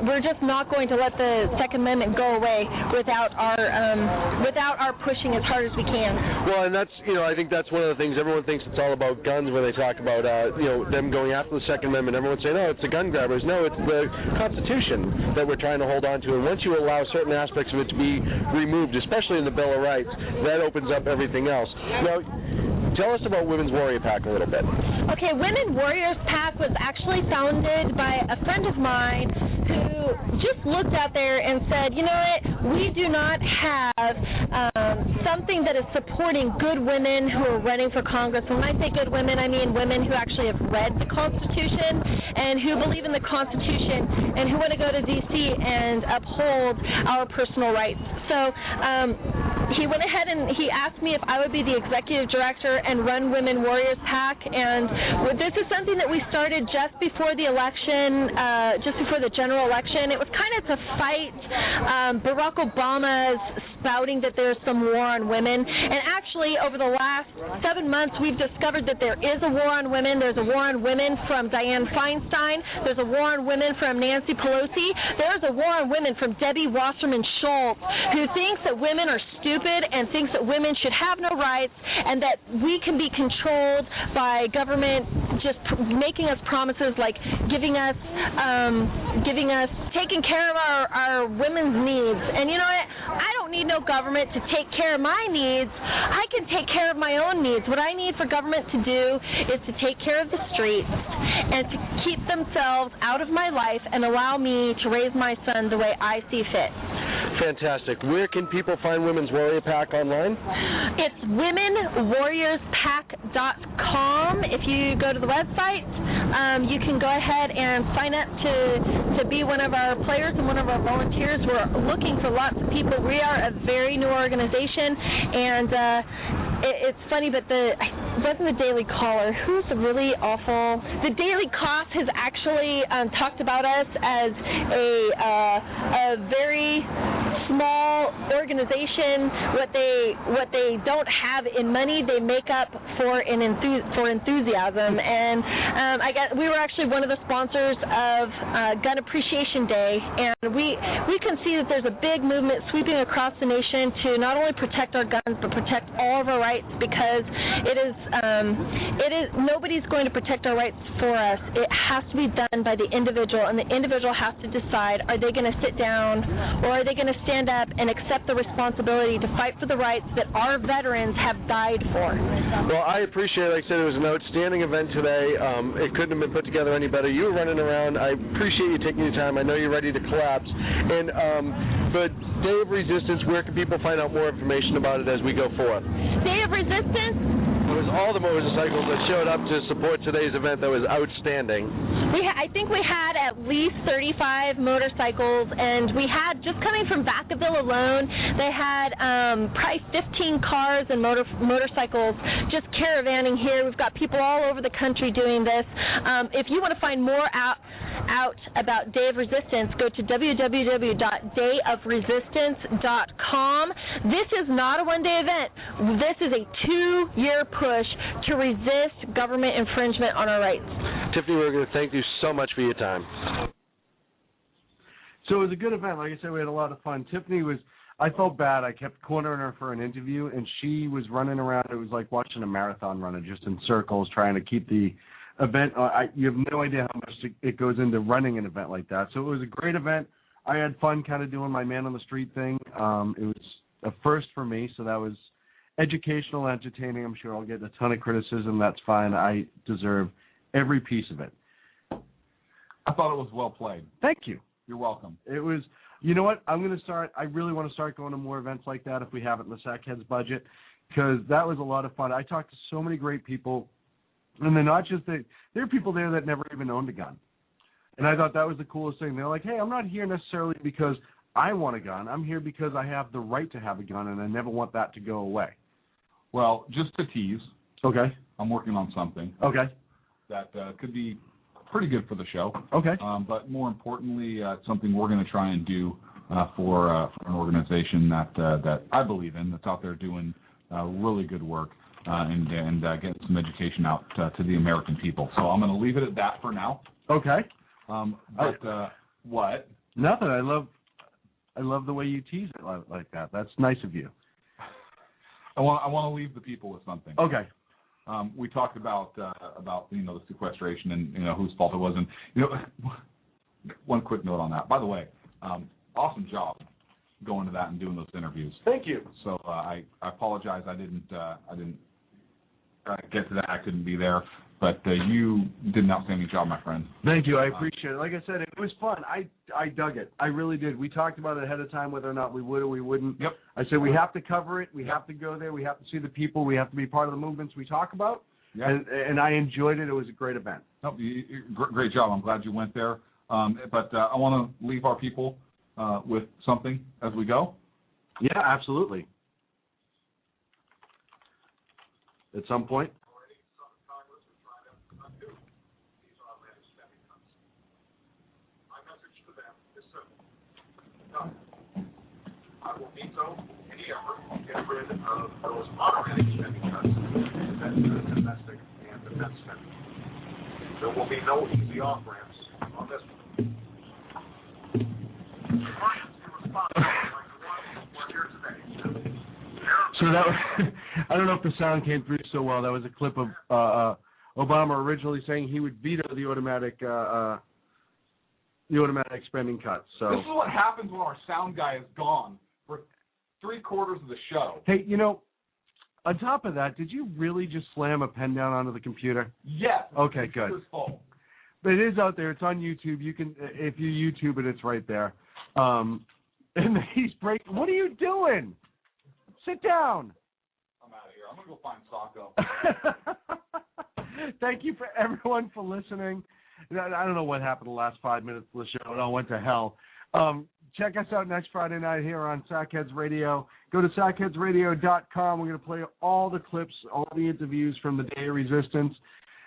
we're just not going to let the Second Amendment go away without our pushing as hard as we can. Well, and that's, I think that's one of the things. Everyone thinks it's all about guns when they talk about, them going after the Second Amendment. Everyone's saying, no, it's the gun grabbers. No, it's the Constitution that we're trying to hold on to, and once you allow certain aspects of it to be removed, especially in the Bill of Rights, that opens up everything else. Now, tell us about Women's Warrior Pack a little bit. Okay, Women Warriors Pack was actually founded by a friend of mine who just looked out there and said, you know what, we do not have something that is supporting good women who are running for Congress. When I say good women, I mean women who actually have read the Constitution and who believe in the Constitution and who want to go to D.C. and uphold our personal rights. So he went ahead and he asked me if I would be the executive director and run Women Warriors Pack, and this is something that we started just before the election, just before the general election. It was kind of to fight Barack Obama's spouting that there's some war on women, and actually over the last 7 months we've discovered that there is a war on women. There's a war on women from Dianne Feinstein. There's a war on women from Nancy Pelosi. There's a war on women from Debbie Wasserman Schultz, who thinks that women are stupid and thinks that women should have no rights and that we can be controlled by government just making us promises like giving us taking care of our women's needs. And you know what? I don't need no government to take care of my needs. I can take care of my own needs. What I need for government to do is to take care of the streets and to keep themselves out of my life and allow me to raise my son the way I see fit. Fantastic. Where can people find Women's Warrior Pack online? It's womenwarriorspack.com. If you go to the website, you can go ahead and sign up to be one of our players and one of our volunteers. We're looking for lots of people. We are a very new organization, and it's funny, but wasn't the Daily Caller, who's really awful. The Daily Cross has actually talked about us as a very small organization. What they don't have in money, they make up for enthusiasm. And I guess we were actually one of the sponsors of Gun Appreciation Day, and we can see that there's a big movement sweeping across the nation to not only protect our guns but protect all of our rights, because it is nobody's going to protect our rights for us. It has to be done by the individual, and the individual has to decide, are they going to sit down or are they going to stand stand up and accept the responsibility to fight for the rights that our veterans have died for. Well, I appreciate it. Like I said, it was an outstanding event today. It couldn't have been put together any better. You were running around. I appreciate you taking your time. I know you're ready to collapse. And but Day of Resistance, where can people find out more information about it as we go forth? Day of Resistance? It was all the motorcycles that showed up to support today's event that was outstanding. I think we had at least 35 motorcycles, and we had, just coming from Vacaville alone, they had probably 15 cars and motorcycles just caravanning here. We've got people all over the country doing this. If you want to find more out about Day of Resistance, go to www.dayofresistance.com. This is not a one-day event. This is a 2-year push to resist government infringement on our rights. Tiffany, we're going to thank you so much for your time. So it was a good event. Like I said, we had a lot of fun. Tiffany I felt bad. I kept cornering her for an interview, and she was running around. It was like watching a marathon runner, just in circles, trying to keep the event. You have no idea how much it goes into running an event like that. So it was a great event. I had fun kind of doing my man on the street thing. It was a first for me, so that was educational, entertaining. I'm sure I'll get a ton of criticism. That's fine. I deserve every piece of it. I thought it was well played. Thank you. You're welcome. It was, you know what, I really want to start going to more events like that if we have it in the Sackheads budget, because that was a lot of fun. I talked to so many great people, and they're not just, there are people there that never even owned a gun. And I thought that was the coolest thing. They're like, hey, I'm not here necessarily because I want a gun. I'm here because I have the right to have a gun, and I never want that to go away. Well, just to tease. Okay. I'm working on something. Okay. That could be pretty good for the show. Okay. But more importantly, it's something we're going to try and do for an organization that I believe in, that's out there doing really good work and getting some education out to the American people. So I'm going to leave it at that for now. Okay. What? Nothing. I love the way you tease it like that. That's nice of you. I want to leave the people with something. Okay. We talked about the sequestration and whose fault it was, and one quick note on that. By the way, awesome job going to that and doing those interviews. Thank you. So I apologize. I didn't get to that. I couldn't be there, but you did an outstanding job, my friend. Thank you. I appreciate it. Like I said, it was fun. I dug it. I really did. We talked about it ahead of time, whether or not we would or we wouldn't. Yep. I said we have to cover it. We have to go there. We have to see the people. We have to be part of the movements we talk about. Yeah. And I enjoyed it. It was a great event. No, great job. I'm glad you went there. But I want to leave our people with something as we go. Yeah, absolutely. At some point. I will veto any effort to get rid of those automatic spending cuts in domestic and defense spending. There will be no easy off-ramps on this one. So that was, I don't know if the sound came through so well. That was a clip of Obama originally saying he would veto the automatic spending cuts. So this is what happens when our sound guy is gone for 3/4 of the show. Hey, on top of that, did you really just slam a pen down onto the computer? Yes. Okay, good. It's full. But it is out there. It's on YouTube. You can, if you YouTube it, it's right there. And he's breaking. What are you doing? Sit down. I'm out of here. I'm gonna go find Socko. Thank you for everyone for listening. I don't know what happened the last 5 minutes of the show. It all went to hell. Check us out next Friday night here on Sackheads Radio. Go to sackheadsradio.com. We're going to play all the clips, all the interviews from the Day of Resistance.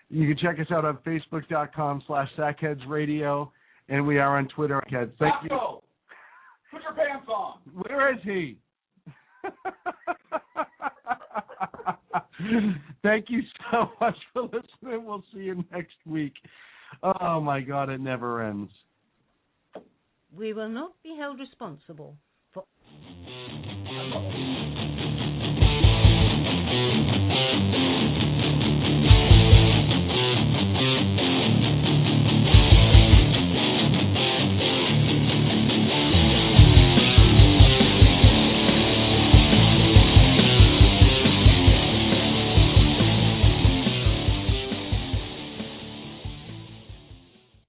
You can check us out on Facebook.com/SackheadsRadio. And we are on Twitter. Thank you. Put your pants on. Where is he? Thank you so much for listening. We'll see you next week. Oh, my God, it never ends. We will not be held responsible for...